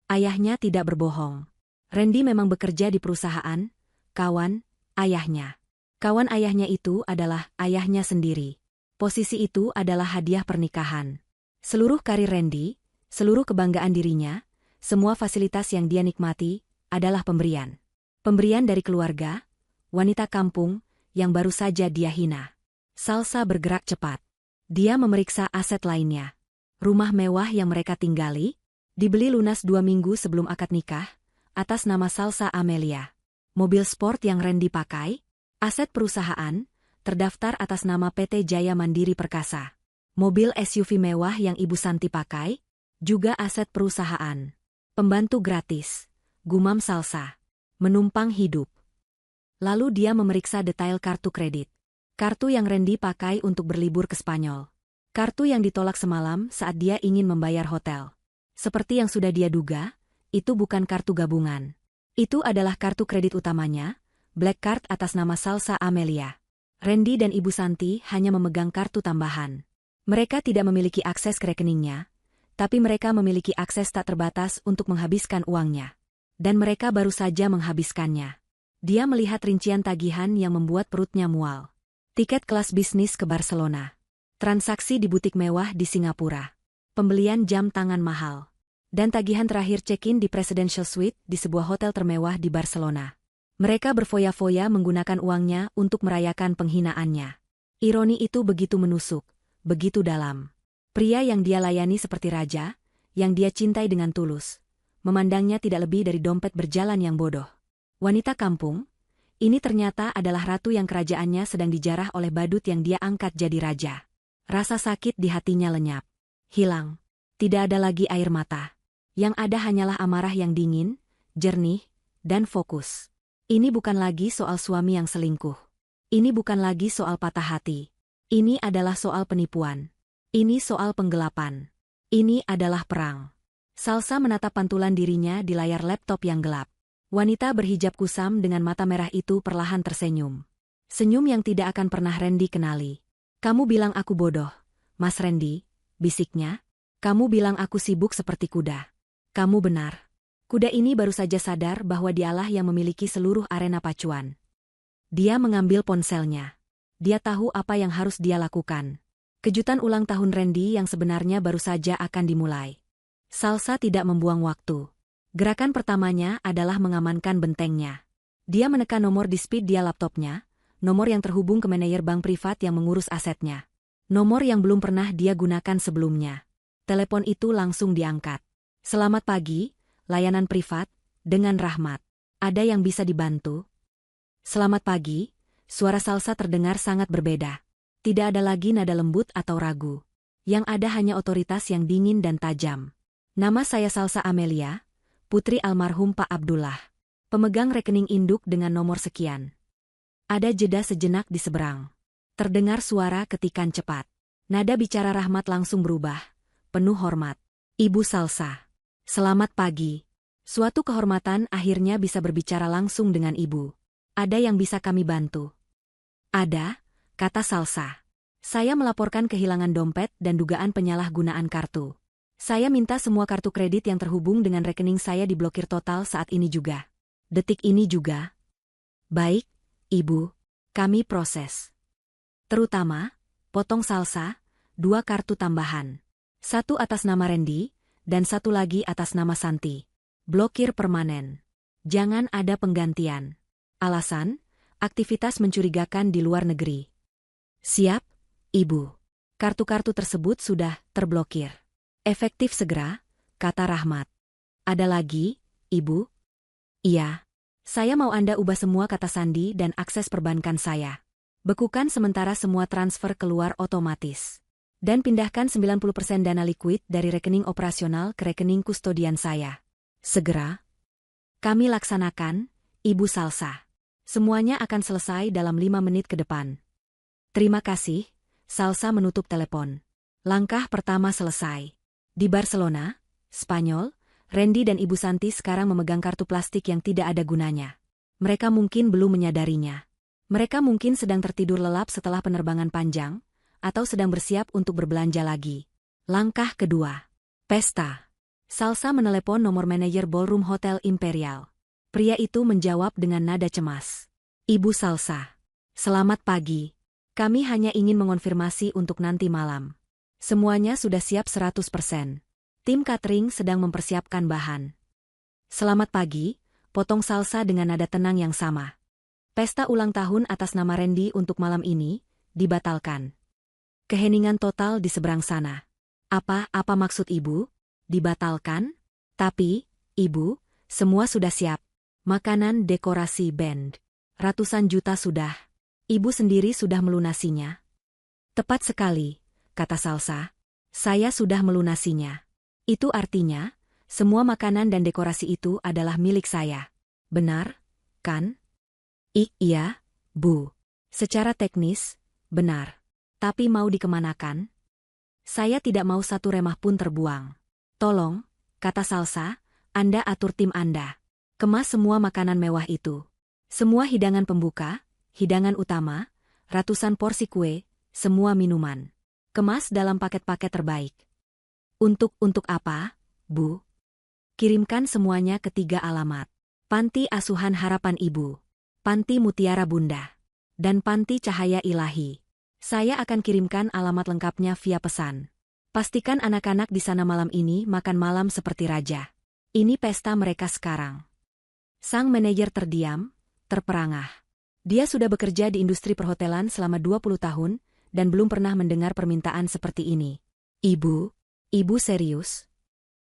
Ayahnya tidak berbohong. Randy memang bekerja di perusahaan, kawan ayahnya. Kawan ayahnya itu adalah ayahnya sendiri. Posisi itu adalah hadiah pernikahan. Seluruh karir Randy, seluruh kebanggaan dirinya, semua fasilitas yang dia nikmati, adalah pemberian. Pemberian dari keluarga, wanita kampung, yang baru saja dia hina. Salsa bergerak cepat. Dia memeriksa aset lainnya. Rumah mewah yang mereka tinggali, dibeli lunas 2 minggu sebelum akad nikah, atas nama Salsa Amelia. Mobil sport yang Randy pakai, aset perusahaan, terdaftar atas nama PT Jaya Mandiri Perkasa. Mobil SUV mewah yang Ibu Santi pakai, juga aset perusahaan. Pembantu gratis, gumam Salsa. Menumpang hidup. Lalu dia memeriksa detail kartu kredit. Kartu yang Randy pakai untuk berlibur ke Spanyol. Kartu yang ditolak semalam saat dia ingin membayar hotel. Seperti yang sudah dia duga, itu bukan kartu gabungan. Itu adalah kartu kredit utamanya, Black Card atas nama Salsa Amelia. Randy dan Ibu Santi hanya memegang kartu tambahan. Mereka tidak memiliki akses ke rekeningnya, tapi mereka memiliki akses tak terbatas untuk menghabiskan uangnya. Dan mereka baru saja menghabiskannya. Dia melihat rincian tagihan yang membuat perutnya mual. Tiket kelas bisnis ke Barcelona. Transaksi di butik mewah di Singapura. Pembelian jam tangan mahal. Dan tagihan terakhir check-in di Presidential Suite di sebuah hotel termewah di Barcelona. Mereka berfoya-foya menggunakan uangnya untuk merayakan penghinaannya. Ironi itu begitu menusuk, begitu dalam. Pria yang dia layani seperti raja, yang dia cintai dengan tulus, memandangnya tidak lebih dari dompet berjalan yang bodoh. Wanita kampung, ini ternyata adalah ratu yang kerajaannya sedang dijarah oleh badut yang dia angkat jadi raja. Rasa sakit di hatinya lenyap. Hilang. Tidak ada lagi air mata. Yang ada hanyalah amarah yang dingin, jernih, dan fokus. Ini bukan lagi soal suami yang selingkuh. Ini bukan lagi soal patah hati. Ini adalah soal penipuan. Ini soal penggelapan. Ini adalah perang. Salsa menatap pantulan dirinya di layar laptop yang gelap. Wanita berhijab kusam dengan mata merah itu perlahan tersenyum. Senyum yang tidak akan pernah Randy kenali. "Kamu bilang aku bodoh, Mas Randy," bisiknya. "Kamu bilang aku sibuk seperti kuda. Kamu benar. Kuda ini baru saja sadar bahwa dialah yang memiliki seluruh arena pacuan." Dia mengambil ponselnya. Dia tahu apa yang harus dia lakukan. Kejutan ulang tahun Randy yang sebenarnya baru saja akan dimulai. Salsa tidak membuang waktu. Gerakan pertamanya adalah mengamankan bentengnya. Dia menekan nomor di speed dia laptopnya, nomor yang terhubung ke manajer bank privat yang mengurus asetnya. Nomor yang belum pernah dia gunakan sebelumnya. Telepon itu langsung diangkat. "Selamat pagi, layanan privat, dengan Rahmat. Ada yang bisa dibantu?" "Selamat pagi," suara Salsa terdengar sangat berbeda. Tidak ada lagi nada lembut atau ragu. Yang ada hanya otoritas yang dingin dan tajam. "Nama saya Salsa Amelia, putri almarhum Pak Abdullah. Pemegang rekening induk dengan nomor sekian." Ada jeda sejenak di seberang. Terdengar suara ketikan cepat. Nada bicara Rahmat langsung berubah. Penuh hormat. "Ibu Salsa. Selamat pagi. Suatu kehormatan akhirnya bisa berbicara langsung dengan ibu. Ada yang bisa kami bantu?" "Ada," kata Salsa. "Saya melaporkan kehilangan dompet dan dugaan penyalahgunaan kartu. Saya minta semua kartu kredit yang terhubung dengan rekening saya diblokir total saat ini juga. Detik ini juga." "Baik, Ibu. Kami proses." "Terutama," potong Salsa, "2 kartu tambahan. Satu atas nama Randy, dan satu lagi atas nama Santi. Blokir permanen. Jangan ada penggantian. Alasan, aktivitas mencurigakan di luar negeri." "Siap, Ibu. Kartu-kartu tersebut sudah terblokir. Efektif segera," kata Rahmat. "Ada lagi, Ibu?" "Iya. Saya mau Anda ubah semua kata sandi dan akses perbankan saya. Bekukan sementara semua transfer keluar otomatis. Dan pindahkan 90% dana likuid dari rekening operasional ke rekening kustodian saya. Segera." "Kami laksanakan, Ibu Salsa. Semuanya akan selesai dalam 5 menit ke depan." "Terima kasih." Salsa menutup telepon. Langkah pertama selesai. Di Barcelona, Spanyol, Randy dan Ibu Santi sekarang memegang kartu plastik yang tidak ada gunanya. Mereka mungkin belum menyadarinya. Mereka mungkin sedang tertidur lelap setelah penerbangan panjang, atau sedang bersiap untuk berbelanja lagi. Langkah kedua. Pesta. Salsa menelepon nomor manajer ballroom Hotel Imperial. Pria itu menjawab dengan nada cemas. "Ibu Salsa. Selamat pagi. Kami hanya ingin mengonfirmasi untuk nanti malam. Semuanya sudah siap 100%. Tim catering sedang mempersiapkan bahan." "Selamat pagi," potong Salsa dengan nada tenang yang sama. "Pesta ulang tahun atas nama Randy untuk malam ini dibatalkan." Keheningan total di seberang sana. Apa maksud Ibu? Dibatalkan? Tapi, Ibu, semua sudah siap. Makanan, dekorasi, band. Ratusan juta sudah. Ibu sendiri sudah melunasinya." "Tepat sekali," kata Salsa. "Saya sudah melunasinya. Itu artinya, semua makanan dan dekorasi itu adalah milik saya. Benar, kan?" Iya, Bu. Secara teknis, benar. Tapi mau dikemanakan? Saya tidak mau satu remah pun terbuang. Tolong, kata Salsa, Anda atur tim Anda. Kemas semua makanan mewah itu. Semua hidangan pembuka, hidangan utama, ratusan porsi kue, semua minuman. Kemas dalam paket-paket terbaik. Untuk apa, Bu? Kirimkan semuanya ke 3 alamat. Panti Asuhan Harapan Ibu, Panti Mutiara Bunda, dan Panti Cahaya Ilahi. Saya akan kirimkan alamat lengkapnya via pesan. Pastikan anak-anak di sana malam ini makan malam seperti raja. Ini pesta mereka sekarang. Sang manajer terdiam, terperangah. Dia sudah bekerja di industri perhotelan selama 20 tahun, dan belum pernah mendengar permintaan seperti ini. Ibu serius?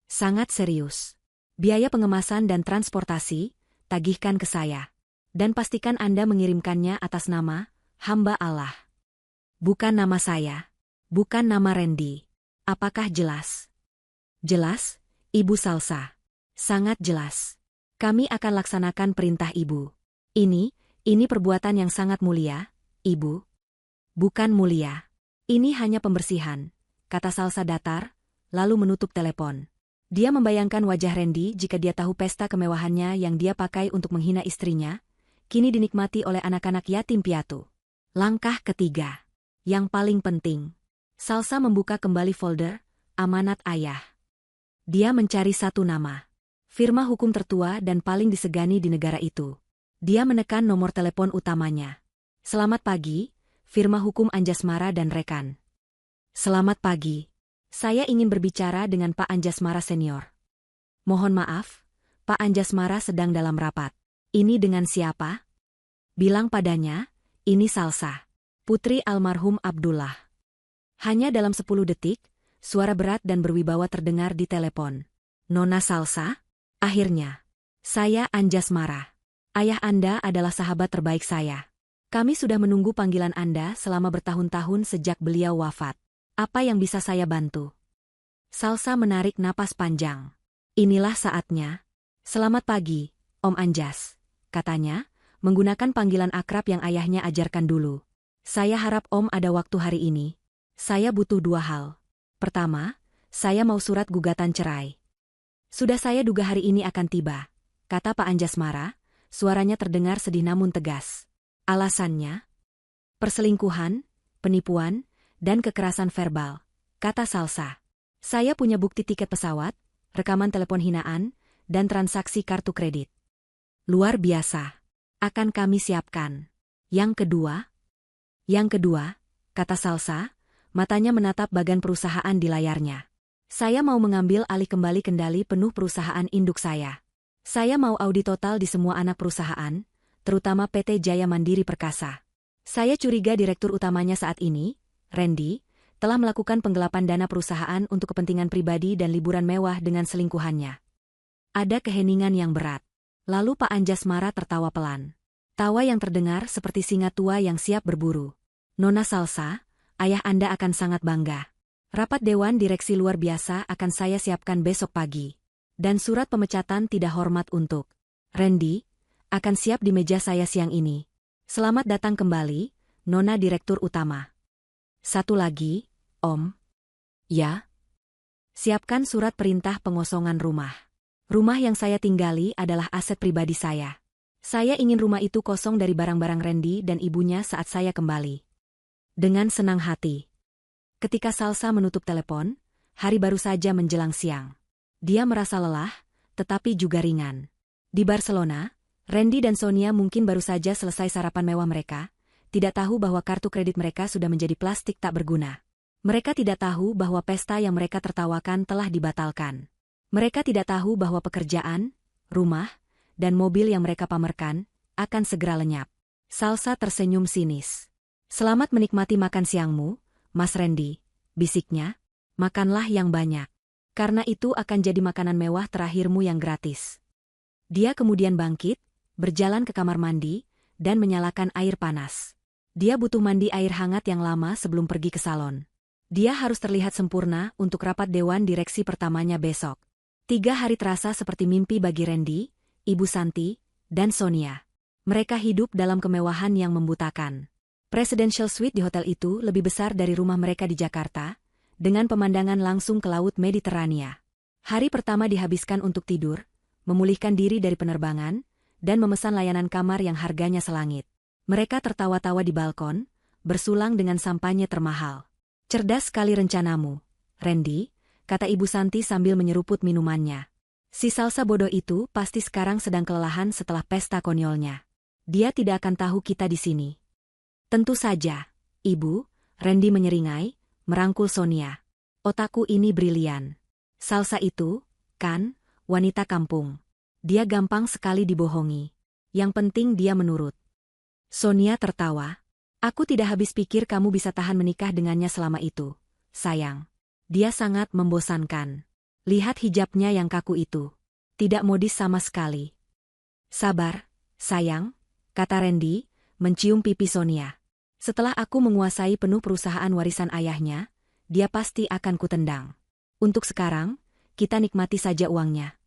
Sangat serius. Biaya pengemasan dan transportasi, tagihkan ke saya. Dan pastikan Anda mengirimkannya atas nama hamba Allah. Bukan nama saya. Bukan nama Randy. Apakah jelas? Jelas, Ibu Salsa. Sangat jelas. Kami akan laksanakan perintah Ibu. Ini perbuatan yang sangat mulia, Ibu. Bukan mulia. Ini hanya pembersihan, kata Salsa datar, lalu menutup telepon. Dia membayangkan wajah Randy jika dia tahu pesta kemewahannya yang dia pakai untuk menghina istrinya, kini dinikmati oleh anak-anak yatim piatu. Langkah ketiga. Yang paling penting. Salsa membuka kembali folder, amanat ayah. Dia mencari satu nama. Firma hukum tertua dan paling disegani di negara itu. Dia menekan nomor telepon utamanya. Selamat pagi, firma hukum Anjasmara dan rekan. Selamat pagi. Saya ingin berbicara dengan Pak Anjasmara Senior. Mohon maaf, Pak Anjasmara sedang dalam rapat. Ini dengan siapa? Bilang padanya, ini Salsa. Putri almarhum Abdullah. Hanya dalam 10 detik, suara berat dan berwibawa terdengar di telepon. Nona Salsa? Akhirnya. Saya Anjasmara. Ayah Anda adalah sahabat terbaik saya. Kami sudah menunggu panggilan Anda selama bertahun-tahun sejak beliau wafat. Apa yang bisa saya bantu? Salsa menarik napas panjang. Inilah saatnya. Selamat pagi, Om Anjas, katanya, menggunakan panggilan akrab yang ayahnya ajarkan dulu. Saya harap Om ada waktu hari ini. Saya butuh 2 hal. Pertama, saya mau surat gugatan cerai. Sudah saya duga hari ini akan tiba, kata Pak Anjasmara, suaranya terdengar sedih namun tegas. Alasannya? Perselingkuhan, penipuan, dan kekerasan verbal, kata Salsa. Saya punya bukti tiket pesawat, rekaman telepon hinaan, dan transaksi kartu kredit. Luar biasa. Akan kami siapkan. Yang kedua, kata Salsa, matanya menatap bagan perusahaan di layarnya. Saya mau mengambil alih kembali kendali penuh perusahaan induk saya. Saya mau audit total di semua anak perusahaan, terutama PT Jaya Mandiri Perkasa. Saya curiga direktur utamanya saat ini, Randy, telah melakukan penggelapan dana perusahaan untuk kepentingan pribadi dan liburan mewah dengan selingkuhannya. Ada keheningan yang berat. Lalu Pak Anjasmara tertawa pelan. Tawa yang terdengar seperti singa tua yang siap berburu. Nona Salsa, ayah Anda akan sangat bangga. Rapat Dewan Direksi luar biasa akan saya siapkan besok pagi. Dan surat pemecatan tidak hormat untuk Randy, akan siap di meja saya siang ini. Selamat datang kembali, Nona Direktur Utama. Satu lagi, Om. Ya? Siapkan surat perintah pengosongan rumah. Rumah yang saya tinggali adalah aset pribadi saya. Saya ingin rumah itu kosong dari barang-barang Randy dan ibunya saat saya kembali. Dengan senang hati. Ketika Salsa menutup telepon, hari baru saja menjelang siang. Dia merasa lelah, tetapi juga ringan. Di Barcelona, Randy dan Sonia mungkin baru saja selesai sarapan mewah mereka, tidak tahu bahwa kartu kredit mereka sudah menjadi plastik tak berguna. Mereka tidak tahu bahwa pesta yang mereka tertawakan telah dibatalkan. Mereka tidak tahu bahwa pekerjaan, rumah, dan mobil yang mereka pamerkan akan segera lenyap. Salsa tersenyum sinis. Selamat menikmati makan siangmu, Mas Randy, bisiknya. Makanlah yang banyak. Karena itu akan jadi makanan mewah terakhirmu yang gratis. Dia kemudian bangkit, berjalan ke kamar mandi, dan menyalakan air panas. Dia butuh mandi air hangat yang lama sebelum pergi ke salon. Dia harus terlihat sempurna untuk rapat Dewan Direksi pertamanya besok. 3 hari terasa seperti mimpi bagi Randy, Ibu Santi, dan Sonia. Mereka hidup dalam kemewahan yang membutakan. Presidential Suite di hotel itu lebih besar dari rumah mereka di Jakarta, dengan pemandangan langsung ke Laut Mediterania. Hari pertama dihabiskan untuk tidur, memulihkan diri dari penerbangan, dan memesan layanan kamar yang harganya selangit. Mereka tertawa-tawa di balkon, bersulang dengan sampahnya termahal. Cerdas sekali rencanamu, Randy, kata Ibu Santi sambil menyeruput minumannya. Si Salsa bodoh itu pasti sekarang sedang kelelahan setelah pesta konyolnya. Dia tidak akan tahu kita di sini. Tentu saja, Ibu, Randy menyeringai, merangkul Sonia. Otakku ini brilian. Salsa itu, kan, wanita kampung. Dia gampang sekali dibohongi. Yang penting dia menurut. Sonia tertawa. Aku tidak habis pikir kamu bisa tahan menikah dengannya selama itu, sayang. Dia sangat membosankan. Lihat hijabnya yang kaku itu. Tidak modis sama sekali. Sabar, sayang, kata Randy, mencium pipi Sonia. Setelah aku menguasai penuh perusahaan warisan ayahnya, dia pasti akan kutendang. Untuk sekarang, kita nikmati saja uangnya.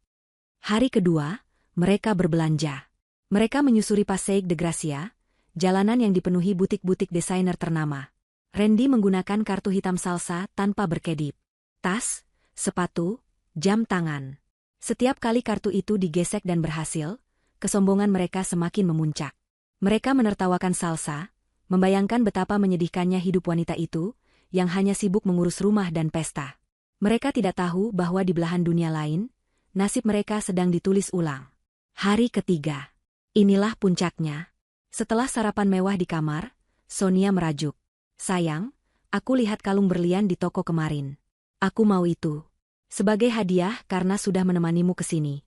Hari kedua, mereka berbelanja. Mereka menyusuri Passeig de Gracia, jalanan yang dipenuhi butik-butik desainer ternama. Randy menggunakan kartu hitam Salsa tanpa berkedip. Tas, sepatu, jam tangan. Setiap kali kartu itu digesek dan berhasil, kesombongan mereka semakin memuncak. Mereka menertawakan Salsa, membayangkan betapa menyedihkannya hidup wanita itu, yang hanya sibuk mengurus rumah dan pesta. Mereka tidak tahu bahwa di belahan dunia lain, nasib mereka sedang ditulis ulang. Hari ketiga. Inilah puncaknya. Setelah sarapan mewah di kamar, Sonia merajuk. Sayang, aku lihat kalung berlian di toko kemarin. Aku mau itu. Sebagai hadiah karena sudah menemanimu ke sini.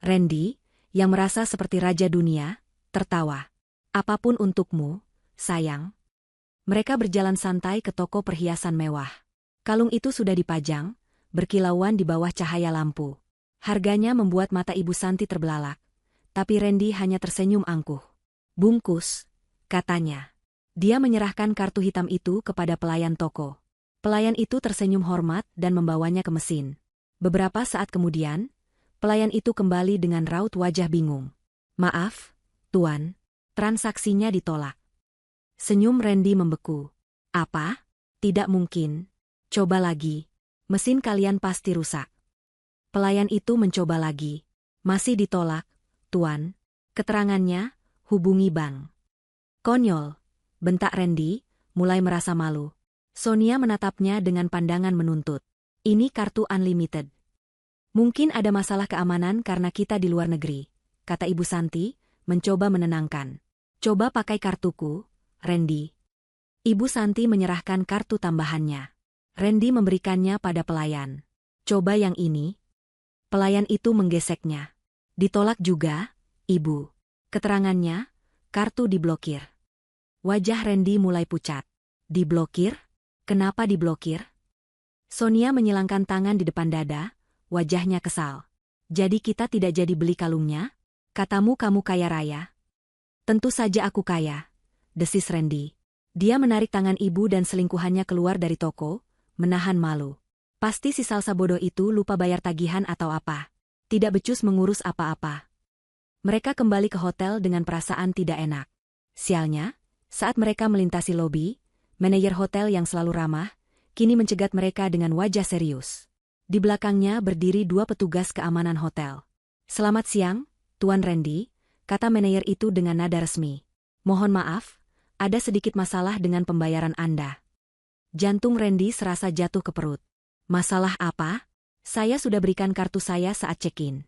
Randy, yang merasa seperti raja dunia, tertawa. Apapun untukmu, sayang. Mereka berjalan santai ke toko perhiasan mewah. Kalung itu sudah dipajang, berkilauan di bawah cahaya lampu. Harganya membuat mata Ibu Santi terbelalak. Tapi Randy hanya tersenyum angkuh. Bungkus, katanya. Dia menyerahkan kartu hitam itu kepada pelayan toko. Pelayan itu tersenyum hormat dan membawanya ke mesin. Beberapa saat kemudian, pelayan itu kembali dengan raut wajah bingung. Maaf, Tuan, transaksinya ditolak. Senyum Randy membeku. Apa? Tidak mungkin. Coba lagi. Mesin kalian pasti rusak. Pelayan itu mencoba lagi. Masih ditolak, Tuan. Keterangannya, hubungi bank. Konyol, bentak Randy, mulai merasa malu. Sonia menatapnya dengan pandangan menuntut. Ini kartu unlimited. Mungkin ada masalah keamanan karena kita di luar negeri, kata Ibu Santi, mencoba menenangkan. Coba pakai kartuku, Randy. Ibu Santi menyerahkan kartu tambahannya. Randy memberikannya pada pelayan. Coba yang ini. Pelayan itu menggeseknya. Ditolak juga, Ibu. Keterangannya, kartu diblokir. Wajah Randy mulai pucat. Diblokir? Kenapa diblokir? Sonia menyilangkan tangan di depan dada, wajahnya kesal. Jadi kita tidak jadi beli kalungnya? Katamu kamu kaya raya. Tentu saja aku kaya, desis Randy. Dia menarik tangan ibu dan selingkuhannya keluar dari toko, menahan malu. Pasti si Salsa bodoh itu lupa bayar tagihan atau apa. Tidak becus mengurus apa-apa. Mereka kembali ke hotel dengan perasaan tidak enak. Sialnya, saat mereka melintasi lobi, manajer hotel yang selalu ramah, kini mencegat mereka dengan wajah serius. Di belakangnya berdiri dua petugas keamanan hotel. Selamat siang, Tuan Randy, kata manajer itu dengan nada resmi. Mohon maaf, ada sedikit masalah dengan pembayaran Anda. Jantung Randy serasa jatuh ke perut. Masalah apa? Saya sudah berikan kartu saya saat check-in.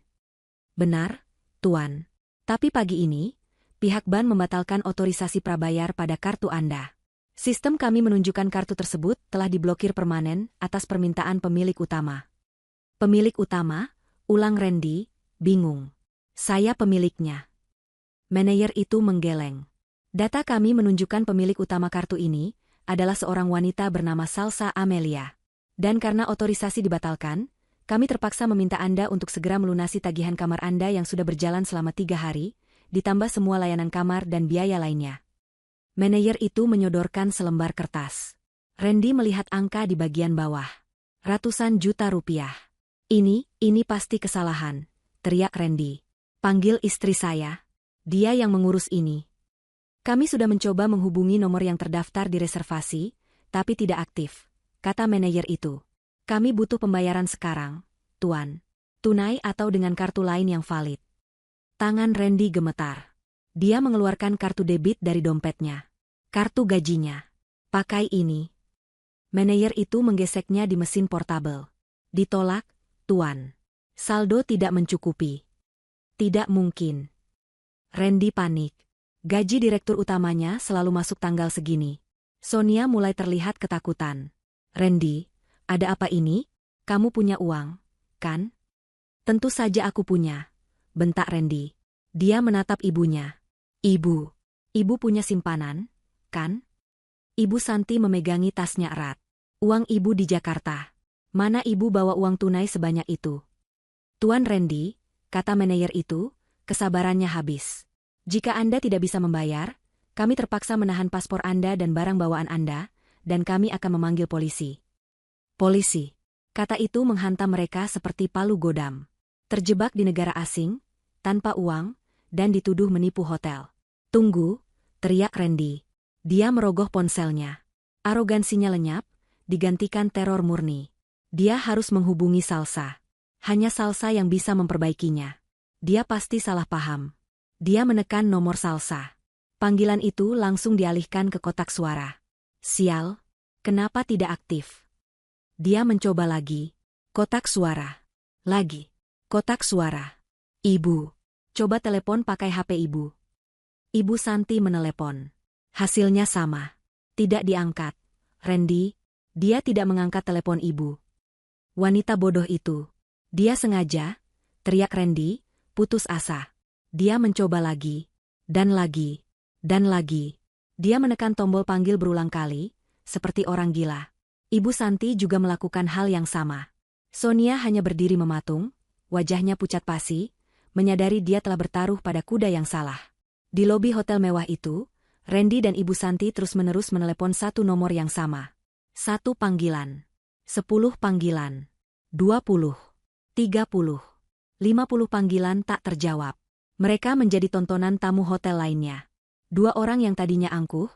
Benar, Tuan. Tapi pagi ini, pihak bank membatalkan otorisasi prabayar pada kartu Anda. Sistem kami menunjukkan kartu tersebut telah diblokir permanen atas permintaan pemilik utama. Pemilik utama? Ulang Randy, bingung. Saya pemiliknya. Manajer itu menggeleng. Data kami menunjukkan pemilik utama kartu ini adalah seorang wanita bernama Salsa Amelia. Dan karena otorisasi dibatalkan, kami terpaksa meminta Anda untuk segera melunasi tagihan kamar Anda yang sudah berjalan selama 3 hari, ditambah semua layanan kamar dan biaya lainnya. Manajer itu menyodorkan selembar kertas. Randy melihat angka di bagian bawah. Ratusan juta rupiah. Ini pasti kesalahan, teriak Randy. Panggil istri saya. Dia yang mengurus ini. Kami sudah mencoba menghubungi nomor yang terdaftar di reservasi, tapi tidak aktif, kata manajer itu. Kami butuh pembayaran sekarang, Tuan. Tunai atau dengan kartu lain yang valid. Tangan Randy gemetar. Dia mengeluarkan kartu debit dari dompetnya. Kartu gajinya. Pakai ini. Manajer itu menggeseknya di mesin portabel. Ditolak, Tuan. Saldo tidak mencukupi. Tidak mungkin. Randy panik. Gaji direktur utamanya selalu masuk tanggal segini. Sonia mulai terlihat ketakutan. Randy, ada apa ini? Kamu punya uang, kan? Tentu saja aku punya, bentak Randy. Dia menatap ibunya. Ibu punya simpanan, kan? Ibu Santi memegangi tasnya erat. Uang ibu di Jakarta. Mana ibu bawa uang tunai sebanyak itu? Tuan Randy, kata manajer itu, kesabarannya habis. Jika Anda tidak bisa membayar, kami terpaksa menahan paspor Anda dan barang bawaan Anda, dan kami akan memanggil polisi. Polisi. Kata itu menghantam mereka seperti palu godam. Terjebak di negara asing, tanpa uang, dan dituduh menipu hotel. Tunggu, teriak Randy. Dia merogoh ponselnya. Arogansinya lenyap, digantikan teror murni. Dia harus menghubungi Salsa. Hanya Salsa yang bisa memperbaikinya. Dia pasti salah paham. Dia menekan nomor Salsa. Panggilan itu langsung dialihkan ke kotak suara. Sial, kenapa tidak aktif? Dia mencoba lagi. Kotak suara. Lagi. Kotak suara. Ibu. Coba telepon pakai HP ibu. Ibu Santi menelepon. Hasilnya sama. Tidak diangkat. Randy, dia tidak mengangkat telepon ibu. Wanita bodoh itu. Dia sengaja, teriak Randy, putus asa. Dia mencoba lagi. Dan lagi. Dan lagi. Dia menekan tombol panggil berulang kali, seperti orang gila. Ibu Santi juga melakukan hal yang sama. Sonia hanya berdiri mematung, wajahnya pucat pasi, menyadari dia telah bertaruh pada kuda yang salah. Di lobi hotel mewah itu, Randy dan Ibu Santi terus-menerus menelepon satu nomor yang sama. 1 panggilan. 10 panggilan. 20. 30. 50 panggilan tak terjawab. Mereka menjadi tontonan tamu hotel lainnya. 2 orang yang tadinya angkuh,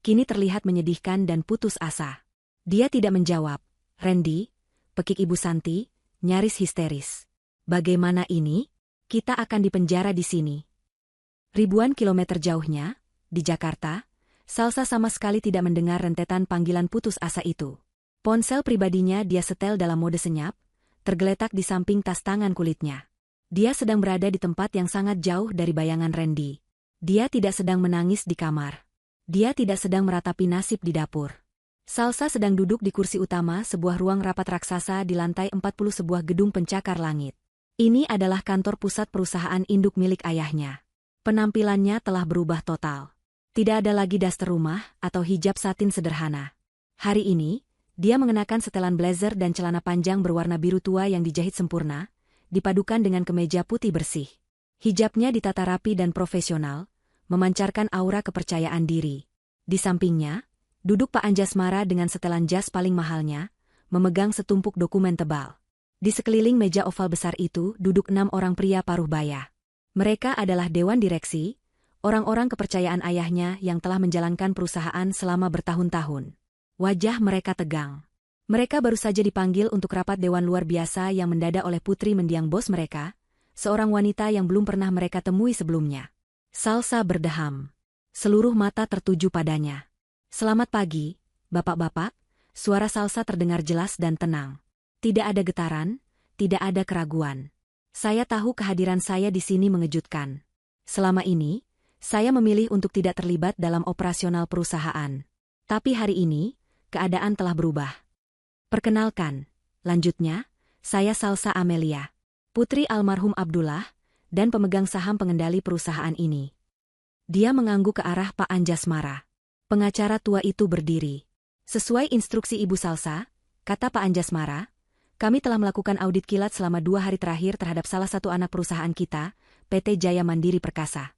kini terlihat menyedihkan dan putus asa. Dia tidak menjawab. Randy, pekik Ibu Santi, nyaris histeris. Bagaimana ini? Kita akan dipenjara di sini. Ribuan kilometer jauhnya, di Jakarta, Salsa sama sekali tidak mendengar rentetan panggilan putus asa itu. Ponsel pribadinya dia setel dalam mode senyap, tergeletak di samping tas tangan kulitnya. Dia sedang berada di tempat yang sangat jauh dari bayangan Randy. Dia tidak sedang menangis di kamar. Dia tidak sedang meratapi nasib di dapur. Salsa sedang duduk di kursi utama sebuah ruang rapat raksasa di lantai 40 sebuah gedung pencakar langit. Ini adalah kantor pusat perusahaan induk milik ayahnya. Penampilannya telah berubah total. Tidak ada lagi daster rumah atau hijab satin sederhana. Hari ini, dia mengenakan setelan blazer dan celana panjang berwarna biru tua yang dijahit sempurna, dipadukan dengan kemeja putih bersih. Hijabnya ditata rapi dan profesional, memancarkan aura kepercayaan diri. Di sampingnya, duduk Pak Anjasmara dengan setelan jas paling mahalnya, memegang setumpuk dokumen tebal. Di sekeliling meja oval besar itu duduk 6 orang pria paruh baya. Mereka adalah dewan direksi, orang-orang kepercayaan ayahnya yang telah menjalankan perusahaan selama bertahun-tahun. Wajah mereka tegang. Mereka baru saja dipanggil untuk rapat dewan luar biasa yang mendadak oleh putri mendiang bos mereka, seorang wanita yang belum pernah mereka temui sebelumnya. Salsa berdeham. Seluruh mata tertuju padanya. Selamat pagi, bapak-bapak, suara Salsa terdengar jelas dan tenang. Tidak ada getaran, tidak ada keraguan. Saya tahu kehadiran saya di sini mengejutkan. Selama ini, saya memilih untuk tidak terlibat dalam operasional perusahaan. Tapi hari ini, keadaan telah berubah. Perkenalkan, lanjutnya, saya Salsa Amelia, putri almarhum Abdullah, dan pemegang saham pengendali perusahaan ini. Dia mengangguk ke arah Pak Anjasmara. Pengacara tua itu berdiri. Sesuai instruksi Ibu Salsa, kata Pak Anjasmara, kami telah melakukan audit kilat selama 2 hari terakhir terhadap salah satu anak perusahaan kita, PT Jaya Mandiri Perkasa.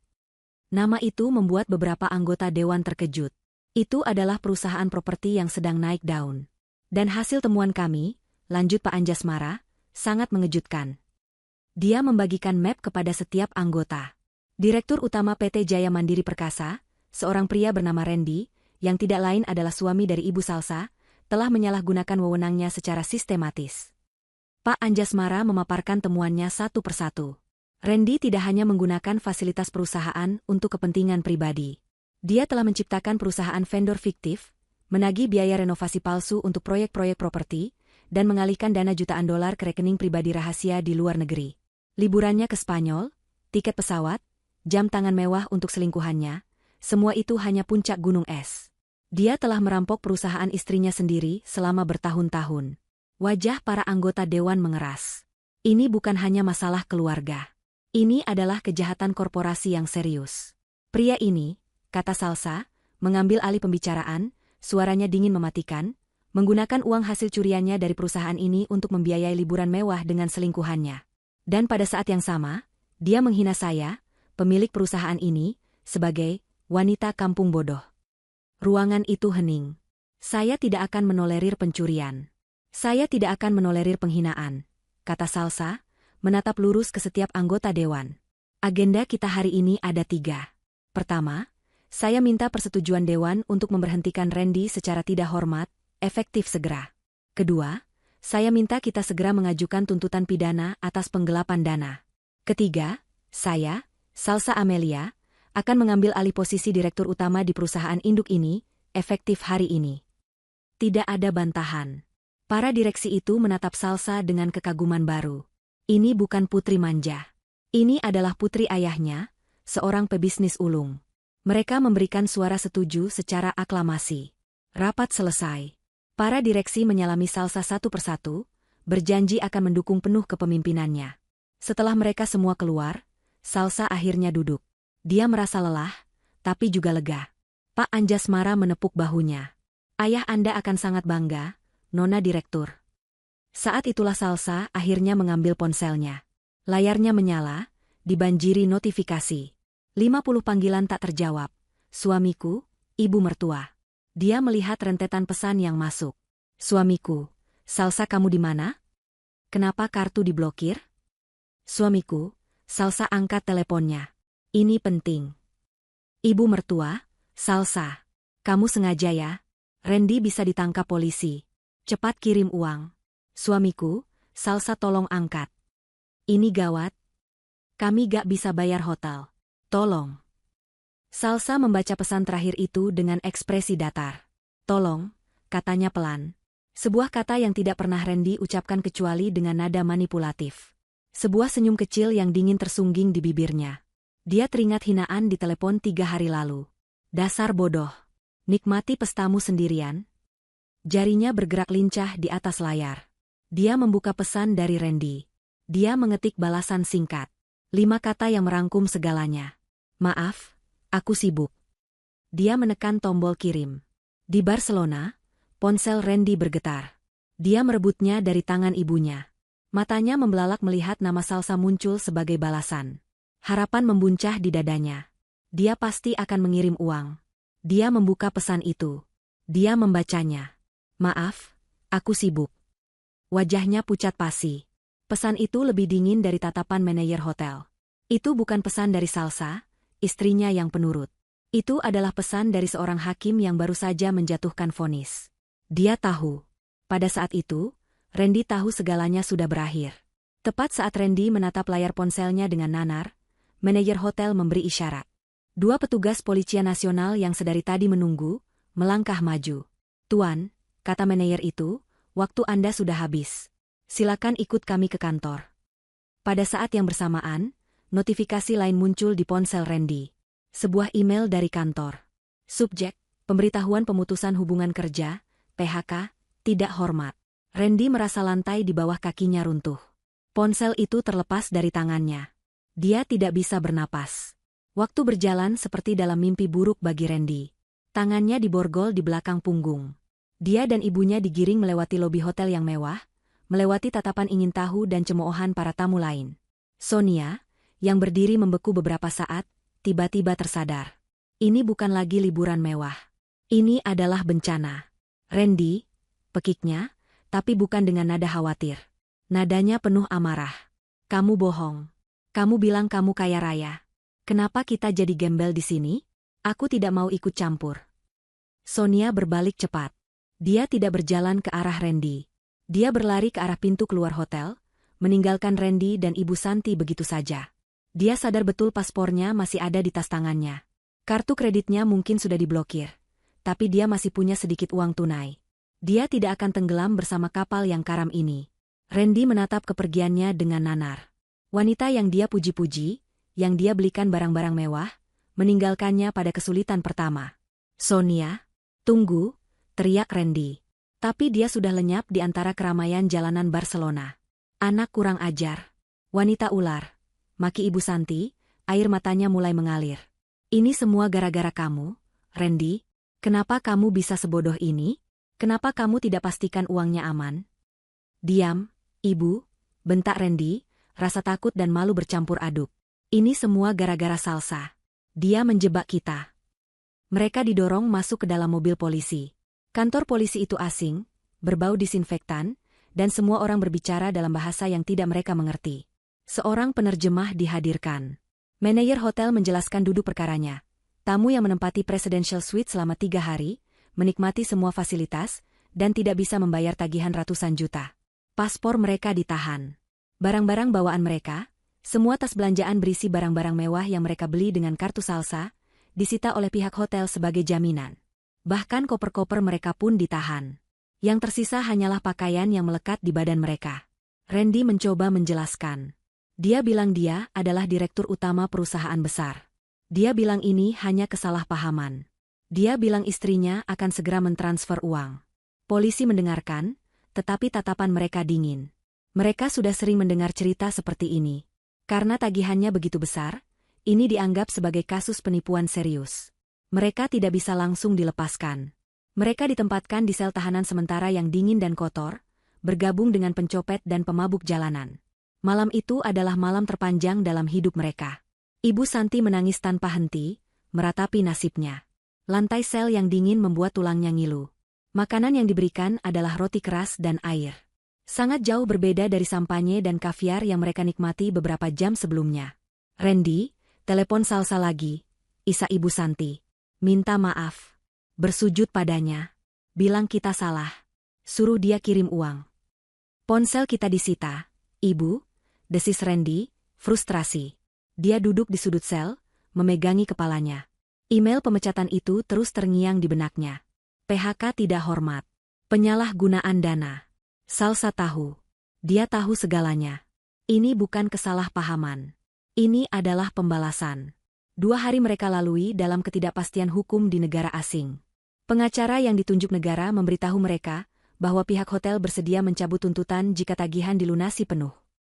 Nama itu membuat beberapa anggota dewan terkejut. Itu adalah perusahaan properti yang sedang naik daun. Dan hasil temuan kami, lanjut Pak Anjasmara, sangat mengejutkan. Dia membagikan map kepada setiap anggota. Direktur utama PT Jaya Mandiri Perkasa, seorang pria bernama Randy, yang tidak lain adalah suami dari Ibu Salsa, telah menyalahgunakan wewenangnya secara sistematis. Pak Anjasmara memaparkan temuannya satu persatu. Randy tidak hanya menggunakan fasilitas perusahaan untuk kepentingan pribadi. Dia telah menciptakan perusahaan vendor fiktif, menagih biaya renovasi palsu untuk proyek-proyek properti, dan mengalihkan dana jutaan dolar ke rekening pribadi rahasia di luar negeri. Liburannya ke Spanyol, tiket pesawat, jam tangan mewah untuk selingkuhannya, semua itu hanya puncak gunung es. Dia telah merampok perusahaan istrinya sendiri selama bertahun-tahun. Wajah para anggota dewan mengeras. Ini bukan hanya masalah keluarga. Ini adalah kejahatan korporasi yang serius. Pria ini, kata Salsa, mengambil alih pembicaraan, suaranya dingin mematikan, menggunakan uang hasil curiannya dari perusahaan ini untuk membiayai liburan mewah dengan selingkuhannya. Dan pada saat yang sama, dia menghina saya, pemilik perusahaan ini, sebagai wanita kampung bodoh. Ruangan itu hening. Saya tidak akan menolerir pencurian. Saya tidak akan menolerir penghinaan, kata Salsa, menatap lurus ke setiap anggota dewan. Agenda kita hari ini ada 3. Pertama, saya minta persetujuan dewan untuk memberhentikan Randy secara tidak hormat, efektif segera. Kedua, saya minta kita segera mengajukan tuntutan pidana atas penggelapan dana. Ketiga, saya, Salsa Amelia, akan mengambil alih posisi direktur utama di perusahaan induk ini, efektif hari ini. Tidak ada bantahan. Para direksi itu menatap Salsa dengan kekaguman baru. Ini bukan putri manja. Ini adalah putri ayahnya, seorang pebisnis ulung. Mereka memberikan suara setuju secara aklamasi. Rapat selesai. Para direksi menyalami Salsa satu persatu, berjanji akan mendukung penuh kepemimpinannya. Setelah mereka semua keluar, Salsa akhirnya duduk. Dia merasa lelah, tapi juga lega. Pak Anjasmara menepuk bahunya. Ayah Anda akan sangat bangga, Nona Direktur. Saat itulah Salsa akhirnya mengambil ponselnya. Layarnya menyala, dibanjiri notifikasi. 50 panggilan tak terjawab. Suamiku, ibu mertua. Dia melihat rentetan pesan yang masuk. Suamiku, Salsa kamu di mana? Kenapa kartu diblokir? Suamiku, Salsa angkat teleponnya. Ini penting. Ibu mertua, Salsa. Kamu sengaja ya? Randy bisa ditangkap polisi. Cepat kirim uang. Suamiku, Salsa tolong angkat. Ini gawat. Kami gak bisa bayar hotel. Tolong. Salsa membaca pesan terakhir itu dengan ekspresi datar. Tolong, katanya pelan. Sebuah kata yang tidak pernah Randy ucapkan kecuali dengan nada manipulatif. Sebuah senyum kecil yang dingin tersungging di bibirnya. Dia teringat hinaan di telepon 3 hari lalu. Dasar bodoh. Nikmati pestamu sendirian. Jarinya bergerak lincah di atas layar. Dia membuka pesan dari Randy. Dia mengetik balasan singkat. 5 kata yang merangkum segalanya. Maaf, aku sibuk. Dia menekan tombol kirim. Di Barcelona, ponsel Randy bergetar. Dia merebutnya dari tangan ibunya. Matanya membelalak melihat nama Salsa muncul sebagai balasan. Harapan membuncah di dadanya. Dia pasti akan mengirim uang. Dia membuka pesan itu. Dia membacanya. Maaf, aku sibuk. Wajahnya pucat pasi. Pesan itu lebih dingin dari tatapan manajer hotel. Itu bukan pesan dari Salsa, istrinya yang penurut. Itu adalah pesan dari seorang hakim yang baru saja menjatuhkan vonis. Dia tahu. Pada saat itu, Randy tahu segalanya sudah berakhir. Tepat saat Randy menatap layar ponselnya dengan nanar, manajer hotel memberi isyarat. 2 petugas Polisi Nasional yang sedari tadi menunggu, melangkah maju. Tuan, kata manajer itu, waktu Anda sudah habis. Silakan ikut kami ke kantor. Pada saat yang bersamaan, notifikasi lain muncul di ponsel Randy. Sebuah email dari kantor. Subjek, pemberitahuan pemutusan hubungan kerja, PHK, tidak hormat. Randy merasa lantai di bawah kakinya runtuh. Ponsel itu terlepas dari tangannya. Dia tidak bisa bernapas. Waktu berjalan seperti dalam mimpi buruk bagi Randy. Tangannya diborgol di belakang punggung. Dia dan ibunya digiring melewati lobi hotel yang mewah, melewati tatapan ingin tahu dan cemoohan para tamu lain. Sonia, yang berdiri membeku beberapa saat, tiba-tiba tersadar. Ini bukan lagi liburan mewah. Ini adalah bencana. Randy, pekiknya, tapi bukan dengan nada khawatir. Nadanya penuh amarah. Kamu bohong. Kamu bilang kamu kaya raya. Kenapa kita jadi gembel di sini? Aku tidak mau ikut campur. Sonia berbalik cepat. Dia tidak berjalan ke arah Randy. Dia berlari ke arah pintu keluar hotel, meninggalkan Randy dan Ibu Santi begitu saja. Dia sadar betul paspornya masih ada di tas tangannya. Kartu kreditnya mungkin sudah diblokir, tapi dia masih punya sedikit uang tunai. Dia tidak akan tenggelam bersama kapal yang karam ini. Randy menatap kepergiannya dengan nanar. Wanita yang dia puji-puji, yang dia belikan barang-barang mewah, meninggalkannya pada kesulitan pertama. Sonia, tunggu, teriak Randy. Tapi dia sudah lenyap di antara keramaian jalanan Barcelona. Anak kurang ajar. Wanita ular. Maki Ibu Santi, air matanya mulai mengalir. Ini semua gara-gara kamu, Randy. Kenapa kamu bisa sebodoh ini? Kenapa kamu tidak pastikan uangnya aman? Diam, Ibu, bentak Randy, rasa takut dan malu bercampur aduk. Ini semua gara-gara Salsa. Dia menjebak kita. Mereka didorong masuk ke dalam mobil polisi. Kantor polisi itu asing, berbau disinfektan, dan semua orang berbicara dalam bahasa yang tidak mereka mengerti. Seorang penerjemah dihadirkan. Manajer hotel menjelaskan duduk perkaranya. Tamu yang menempati Presidential Suite selama 3 hari, menikmati semua fasilitas, dan tidak bisa membayar tagihan ratusan juta. Paspor mereka ditahan. Barang-barang bawaan mereka, semua tas belanjaan berisi barang-barang mewah yang mereka beli dengan kartu salsa, disita oleh pihak hotel sebagai jaminan. Bahkan koper-koper mereka pun ditahan. Yang tersisa hanyalah pakaian yang melekat di badan mereka. Randy mencoba menjelaskan. Dia bilang dia adalah direktur utama perusahaan besar. Dia bilang ini hanya kesalahpahaman. Dia bilang istrinya akan segera mentransfer uang. Polisi mendengarkan, tetapi tatapan mereka dingin. Mereka sudah sering mendengar cerita seperti ini. Karena tagihannya begitu besar, ini dianggap sebagai kasus penipuan serius. Mereka tidak bisa langsung dilepaskan. Mereka ditempatkan di sel tahanan sementara yang dingin dan kotor, bergabung dengan pencopet dan pemabuk jalanan. Malam itu adalah malam terpanjang dalam hidup mereka. Ibu Santi menangis tanpa henti, meratapi nasibnya. Lantai sel yang dingin membuat tulangnya ngilu. Makanan yang diberikan adalah roti keras dan air. Sangat jauh berbeda dari sampanye dan kaviar yang mereka nikmati beberapa jam sebelumnya. Randy, telepon Salsa lagi. Isa Ibu Santi. Minta maaf. Bersujud padanya. Bilang kita salah. Suruh dia kirim uang. Ponsel kita disita. Ibu, desis Randy, frustrasi. Dia duduk di sudut sel, memegangi kepalanya. Email pemecatan itu terus terngiang di benaknya. PHK tidak hormat. Penyalahgunaan dana. Salsa tahu. Dia tahu segalanya. Ini bukan kesalahpahaman. Ini adalah pembalasan. 2 hari mereka lalui dalam ketidakpastian hukum di negara asing. Pengacara yang ditunjuk negara memberitahu mereka bahwa pihak hotel bersedia mencabut tuntutan jika tagihan dilunasi penuh.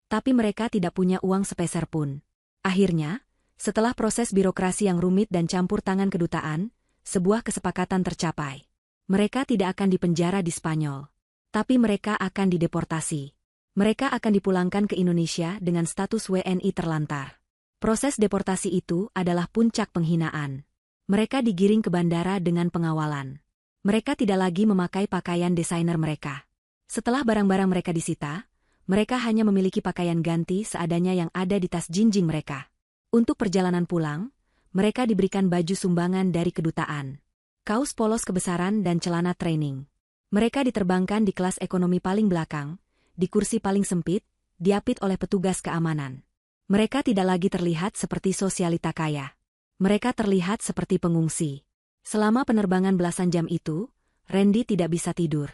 Tapi mereka tidak punya uang sepeser pun. Akhirnya, setelah proses birokrasi yang rumit dan campur tangan kedutaan, sebuah kesepakatan tercapai. Mereka tidak akan dipenjara di Spanyol. Tapi mereka akan dideportasi. Mereka akan dipulangkan ke Indonesia dengan status WNI terlantar. Proses deportasi itu adalah puncak penghinaan. Mereka digiring ke bandara dengan pengawalan. Mereka tidak lagi memakai pakaian desainer mereka. Setelah barang-barang mereka disita, mereka hanya memiliki pakaian ganti seadanya yang ada di tas jinjing mereka. Untuk perjalanan pulang, mereka diberikan baju sumbangan dari kedutaan. Kaos polos kebesaran dan celana training. Mereka diterbangkan di kelas ekonomi paling belakang, di kursi paling sempit, diapit oleh petugas keamanan. Mereka tidak lagi terlihat seperti sosialita kaya. Mereka terlihat seperti pengungsi. Selama penerbangan belasan jam itu, Randy tidak bisa tidur.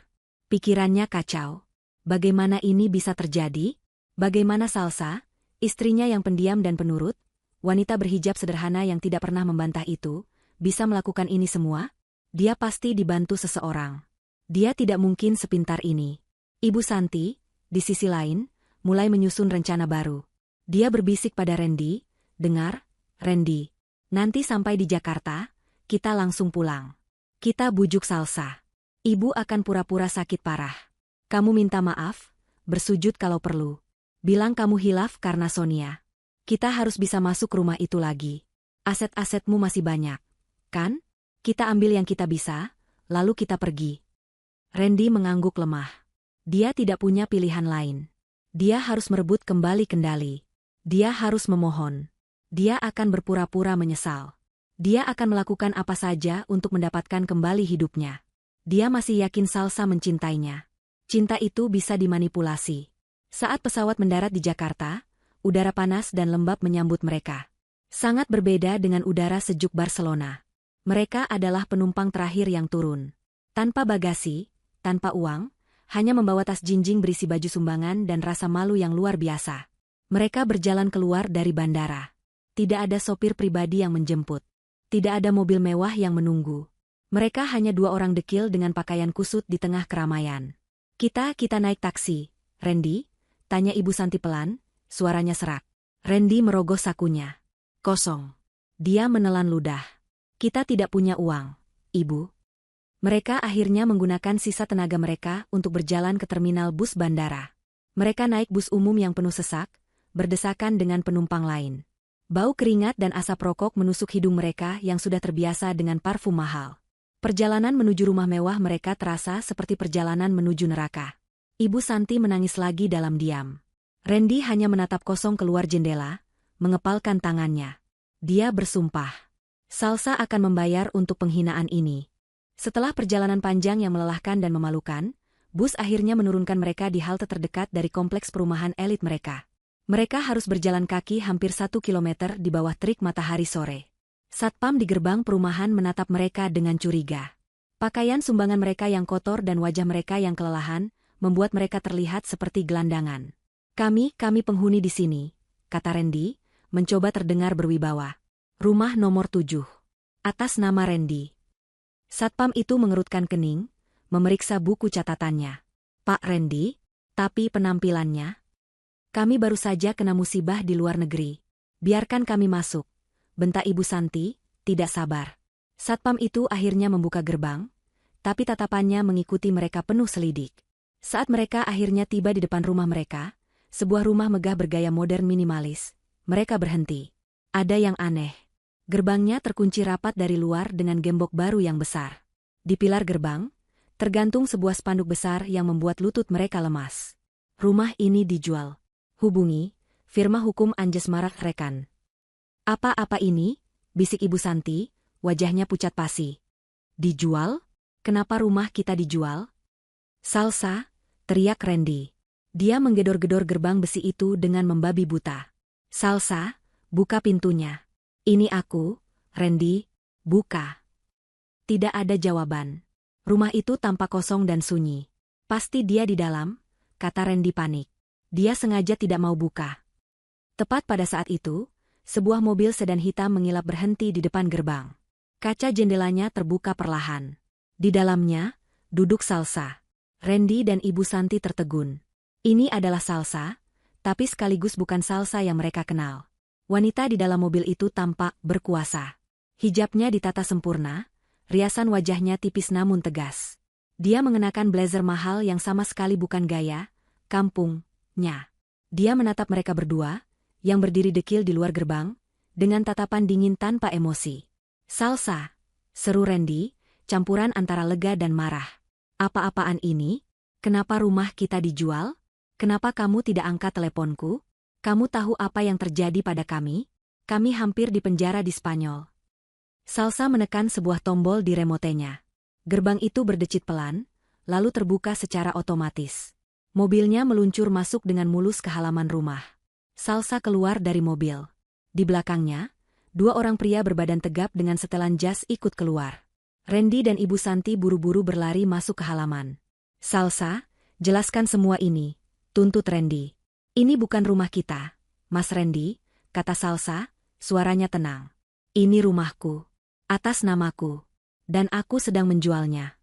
Pikirannya kacau. Bagaimana ini bisa terjadi? Bagaimana Salsa, istrinya yang pendiam dan penurut, wanita berhijab sederhana yang tidak pernah membantah itu, bisa melakukan ini semua? Dia pasti dibantu seseorang. Dia tidak mungkin sepintar ini. Ibu Santi, di sisi lain, mulai menyusun rencana baru. Dia berbisik pada Randy, dengar, Randy, nanti sampai di Jakarta, kita langsung pulang. Kita bujuk Salsa. Ibu akan pura-pura sakit parah. Kamu minta maaf, bersujud kalau perlu. Bilang kamu hilaf karena Sonia. Kita harus bisa masuk rumah itu lagi. Aset-asetmu masih banyak, kan? Kita ambil yang kita bisa, lalu kita pergi. Randy mengangguk lemah. Dia tidak punya pilihan lain. Dia harus merebut kembali kendali. Dia harus memohon. Dia akan berpura-pura menyesal. Dia akan melakukan apa saja untuk mendapatkan kembali hidupnya. Dia masih yakin Salsa mencintainya. Cinta itu bisa dimanipulasi. Saat pesawat mendarat di Jakarta, udara panas dan lembab menyambut mereka. Sangat berbeda dengan udara sejuk Barcelona. Mereka adalah penumpang terakhir yang turun. Tanpa bagasi, tanpa uang, hanya membawa tas jinjing berisi baju sumbangan dan rasa malu yang luar biasa. Mereka berjalan keluar dari bandara. Tidak ada sopir pribadi yang menjemput. Tidak ada mobil mewah yang menunggu. Mereka hanya 2 orang dekil dengan pakaian kusut di tengah keramaian. Kita naik taksi, Randy? Tanya Ibu Santi pelan, suaranya serak. Randy merogoh sakunya. Kosong. Dia menelan ludah. Kita tidak punya uang, Ibu. Mereka akhirnya menggunakan sisa tenaga mereka untuk berjalan ke terminal bus bandara. Mereka naik bus umum yang penuh sesak, berdesakan dengan penumpang lain. Bau keringat dan asap rokok menusuk hidung mereka yang sudah terbiasa dengan parfum mahal. Perjalanan menuju rumah mewah mereka terasa seperti perjalanan menuju neraka. Ibu Santi menangis lagi dalam diam. Randy hanya menatap kosong keluar jendela, mengepalkan tangannya. Dia bersumpah. Salsa akan membayar untuk penghinaan ini. Setelah perjalanan panjang yang melelahkan dan memalukan, bus akhirnya menurunkan mereka di halte terdekat dari kompleks perumahan elit mereka. Mereka harus berjalan kaki hampir 1 kilometer di bawah terik matahari sore. Satpam di gerbang perumahan menatap mereka dengan curiga. Pakaian sumbangan mereka yang kotor dan wajah mereka yang kelelahan, membuat mereka terlihat seperti gelandangan. Kami penghuni di sini, kata Randy, mencoba terdengar berwibawa. Rumah nomor 7. Atas nama Randy. Satpam itu mengerutkan kening, memeriksa buku catatannya. Pak Randy, tapi penampilannya? Kami baru saja kena musibah di luar negeri. Biarkan kami masuk, bentak Ibu Santi, tidak sabar. Satpam itu akhirnya membuka gerbang, tapi tatapannya mengikuti mereka penuh selidik. Saat mereka akhirnya tiba di depan rumah mereka, sebuah rumah megah bergaya modern minimalis, mereka berhenti. Ada yang aneh. Gerbangnya terkunci rapat dari luar dengan gembok baru yang besar. Di pilar gerbang, tergantung sebuah spanduk besar yang membuat lutut mereka lemas. Rumah ini dijual. Hubungi firma hukum Anjes Marak Rekan. Apa-apa ini? Bisik Ibu Santi, wajahnya pucat pasi. Dijual? Kenapa rumah kita dijual? Salsa, teriak Randy. Dia menggedor-gedor gerbang besi itu dengan membabi buta. Salsa, buka pintunya. Ini aku, Randy, buka. Tidak ada jawaban. Rumah itu tampak kosong dan sunyi. Pasti dia di dalam, kata Randy panik. Dia sengaja tidak mau buka. Tepat pada saat itu, sebuah mobil sedan hitam mengilap berhenti di depan gerbang. Kaca jendelanya terbuka perlahan. Di dalamnya, duduk Salsa. Randy dan Ibu Santi tertegun. Ini adalah Salsa, tapi sekaligus bukan Salsa yang mereka kenal. Wanita di dalam mobil itu tampak berkuasa. Hijabnya ditata sempurna, riasan wajahnya tipis namun tegas. Dia mengenakan blazer mahal yang sama sekali bukan gaya kampungnya. Dia menatap mereka berdua, yang berdiri dekil di luar gerbang, dengan tatapan dingin tanpa emosi. Salsa, seru Randy, campuran antara lega dan marah. Apa-apaan ini? Kenapa rumah kita dijual? Kenapa kamu tidak angkat teleponku? Kamu tahu apa yang terjadi pada kami? Kami hampir dipenjara di Spanyol. Salsa menekan sebuah tombol di remotenya. Gerbang itu berdecit pelan, lalu terbuka secara otomatis. Mobilnya meluncur masuk dengan mulus ke halaman rumah. Salsa keluar dari mobil. Di belakangnya, 2 orang pria berbadan tegap dengan setelan jas ikut keluar. Randy dan Ibu Santi buru-buru berlari masuk ke halaman. Salsa, jelaskan semua ini, tuntut Randy. Ini bukan rumah kita, Mas Randy, kata Salsa, suaranya tenang. Ini rumahku, atas namaku, dan aku sedang menjualnya.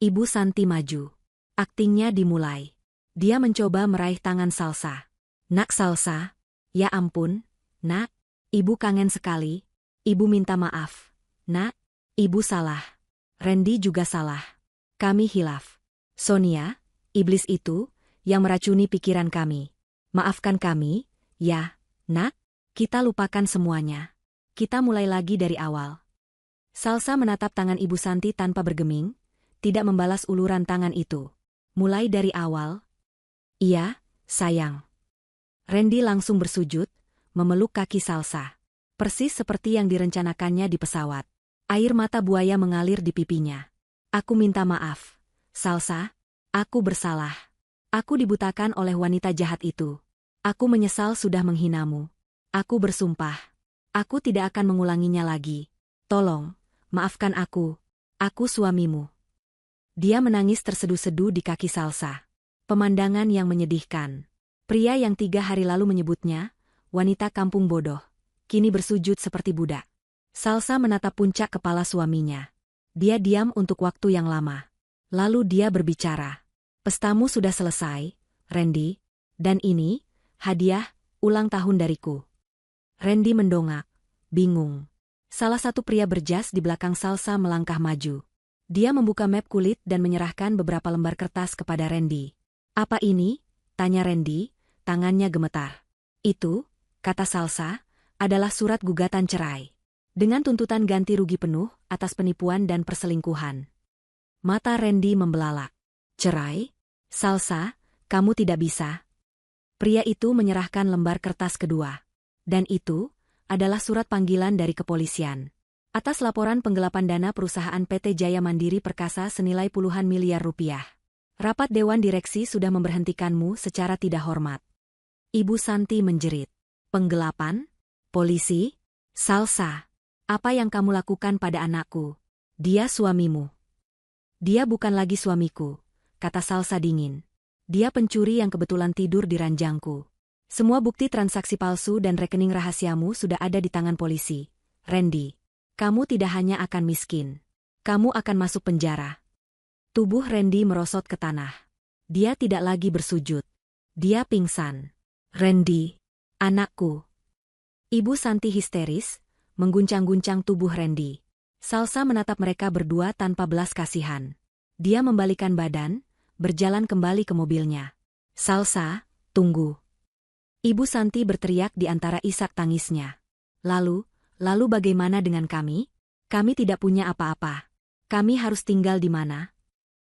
Ibu Santi maju. Aktingnya dimulai. Dia mencoba meraih tangan Salsa. Nak Salsa, ya ampun, nak, ibu kangen sekali. Ibu minta maaf. Nak, ibu salah. Randy juga salah. Kami hilaf. Sonia, iblis itu, yang meracuni pikiran kami. Maafkan kami, ya, nak, kita lupakan semuanya. Kita mulai lagi dari awal. Salsa menatap tangan Ibu Santi tanpa bergeming, tidak membalas uluran tangan itu. Mulai dari awal? Iya, sayang. Randy langsung bersujud, memeluk kaki Salsa. Persis seperti yang direncanakannya di pesawat. Air mata buaya mengalir di pipinya. Aku minta maaf, Salsa, aku bersalah. Aku dibutakan oleh wanita jahat itu. Aku menyesal sudah menghinamu. Aku bersumpah. Aku tidak akan mengulanginya lagi. Tolong, maafkan aku. Aku suamimu. Dia menangis terseduh-seduh di kaki Salsa. Pemandangan yang menyedihkan. Pria yang 3 hari lalu menyebutnya, wanita kampung bodoh, kini bersujud seperti budak. Salsa menatap puncak kepala suaminya. Dia diam untuk waktu yang lama. Lalu dia berbicara. Pestamu sudah selesai, Randy, dan ini, hadiah, ulang tahun dariku. Randy mendongak, bingung. Salah satu pria berjas di belakang Salsa melangkah maju. Dia membuka map kulit dan menyerahkan beberapa lembar kertas kepada Randy. Apa ini? Tanya Randy, tangannya gemetar. Itu, kata Salsa, adalah surat gugatan cerai. Dengan tuntutan ganti rugi penuh atas penipuan dan perselingkuhan. Mata Randy membelalak. Cerai? Salsa, kamu tidak bisa. Pria itu menyerahkan lembar kertas kedua. Dan itu adalah surat panggilan dari kepolisian. Atas laporan penggelapan dana perusahaan PT Jaya Mandiri Perkasa senilai puluhan miliar rupiah. Rapat Dewan Direksi sudah memberhentikanmu secara tidak hormat. Ibu Santi menjerit. Penggelapan? Polisi? Salsa, apa yang kamu lakukan pada anakku? Dia suamimu. Dia bukan lagi suamiku, kata Salsa dingin. Dia pencuri yang kebetulan tidur di ranjangku. Semua bukti transaksi palsu dan rekening rahasiamu sudah ada di tangan polisi. Randy, kamu tidak hanya akan miskin. Kamu akan masuk penjara. Tubuh Randy merosot ke tanah. Dia tidak lagi bersujud. Dia pingsan. Randy, anakku. Ibu Santi histeris, mengguncang-guncang tubuh Randy. Salsa menatap mereka berdua tanpa belas kasihan. Dia membalikan badan, berjalan kembali ke mobilnya. Salsa, tunggu. Ibu Santi berteriak di antara isak tangisnya. Lalu bagaimana dengan kami? Kami tidak punya apa-apa. Kami harus tinggal di mana?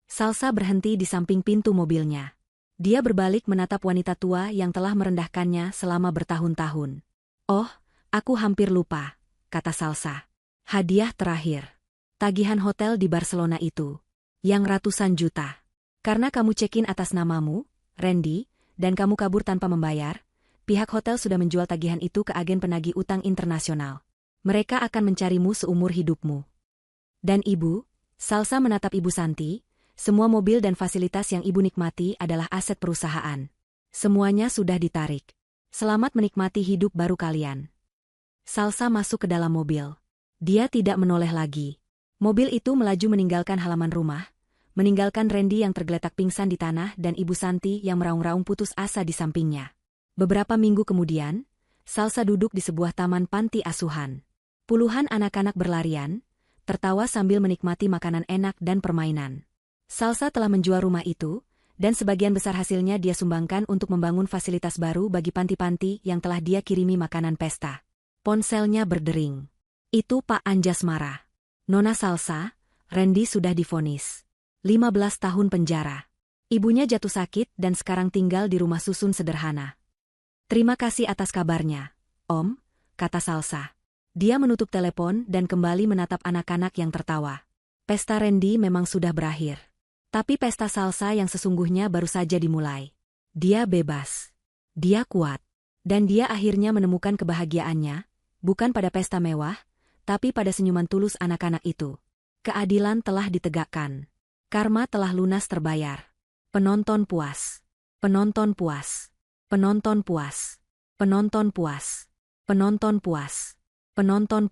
Salsa berhenti di samping pintu mobilnya. Dia berbalik menatap wanita tua yang telah merendahkannya selama bertahun-tahun. Oh, aku hampir lupa, kata Salsa. Hadiah terakhir. Tagihan hotel di Barcelona itu. Yang ratusan juta. Karena kamu check-in atas namamu, Randy, dan kamu kabur tanpa membayar, pihak hotel sudah menjual tagihan itu ke agen penagih utang internasional. Mereka akan mencarimu seumur hidupmu. Dan ibu, Salsa menatap Ibu Santi, semua mobil dan fasilitas yang ibu nikmati adalah aset perusahaan. Semuanya sudah ditarik. Selamat menikmati hidup baru kalian. Salsa masuk ke dalam mobil. Dia tidak menoleh lagi. Mobil itu melaju meninggalkan halaman rumah, meninggalkan Randy yang tergeletak pingsan di tanah dan Ibu Santi yang meraung-raung putus asa di sampingnya. Beberapa minggu kemudian, Salsa duduk di sebuah taman panti asuhan. Puluhan anak-anak berlarian, tertawa sambil menikmati makanan enak dan permainan. Salsa telah menjual rumah itu, dan sebagian besar hasilnya dia sumbangkan untuk membangun fasilitas baru bagi panti-panti yang telah dia kirimi makanan pesta. Ponselnya berdering. Itu Pak Anjas marah. Nona Salsa, Randy sudah divonis 15 tahun penjara. Ibunya jatuh sakit dan sekarang tinggal di rumah susun sederhana. Terima kasih atas kabarnya, Om, kata Salsa. Dia menutup telepon dan kembali menatap anak-anak yang tertawa. Pesta Randy memang sudah berakhir. Tapi pesta Salsa yang sesungguhnya baru saja dimulai. Dia bebas. Dia kuat. Dan dia akhirnya menemukan kebahagiaannya, bukan pada pesta mewah, tapi pada senyuman tulus anak-anak itu. Keadilan telah ditegakkan. Karma telah lunas terbayar. Penonton puas. Penonton puas. Penonton puas. Penonton puas. Penonton puas. Penonton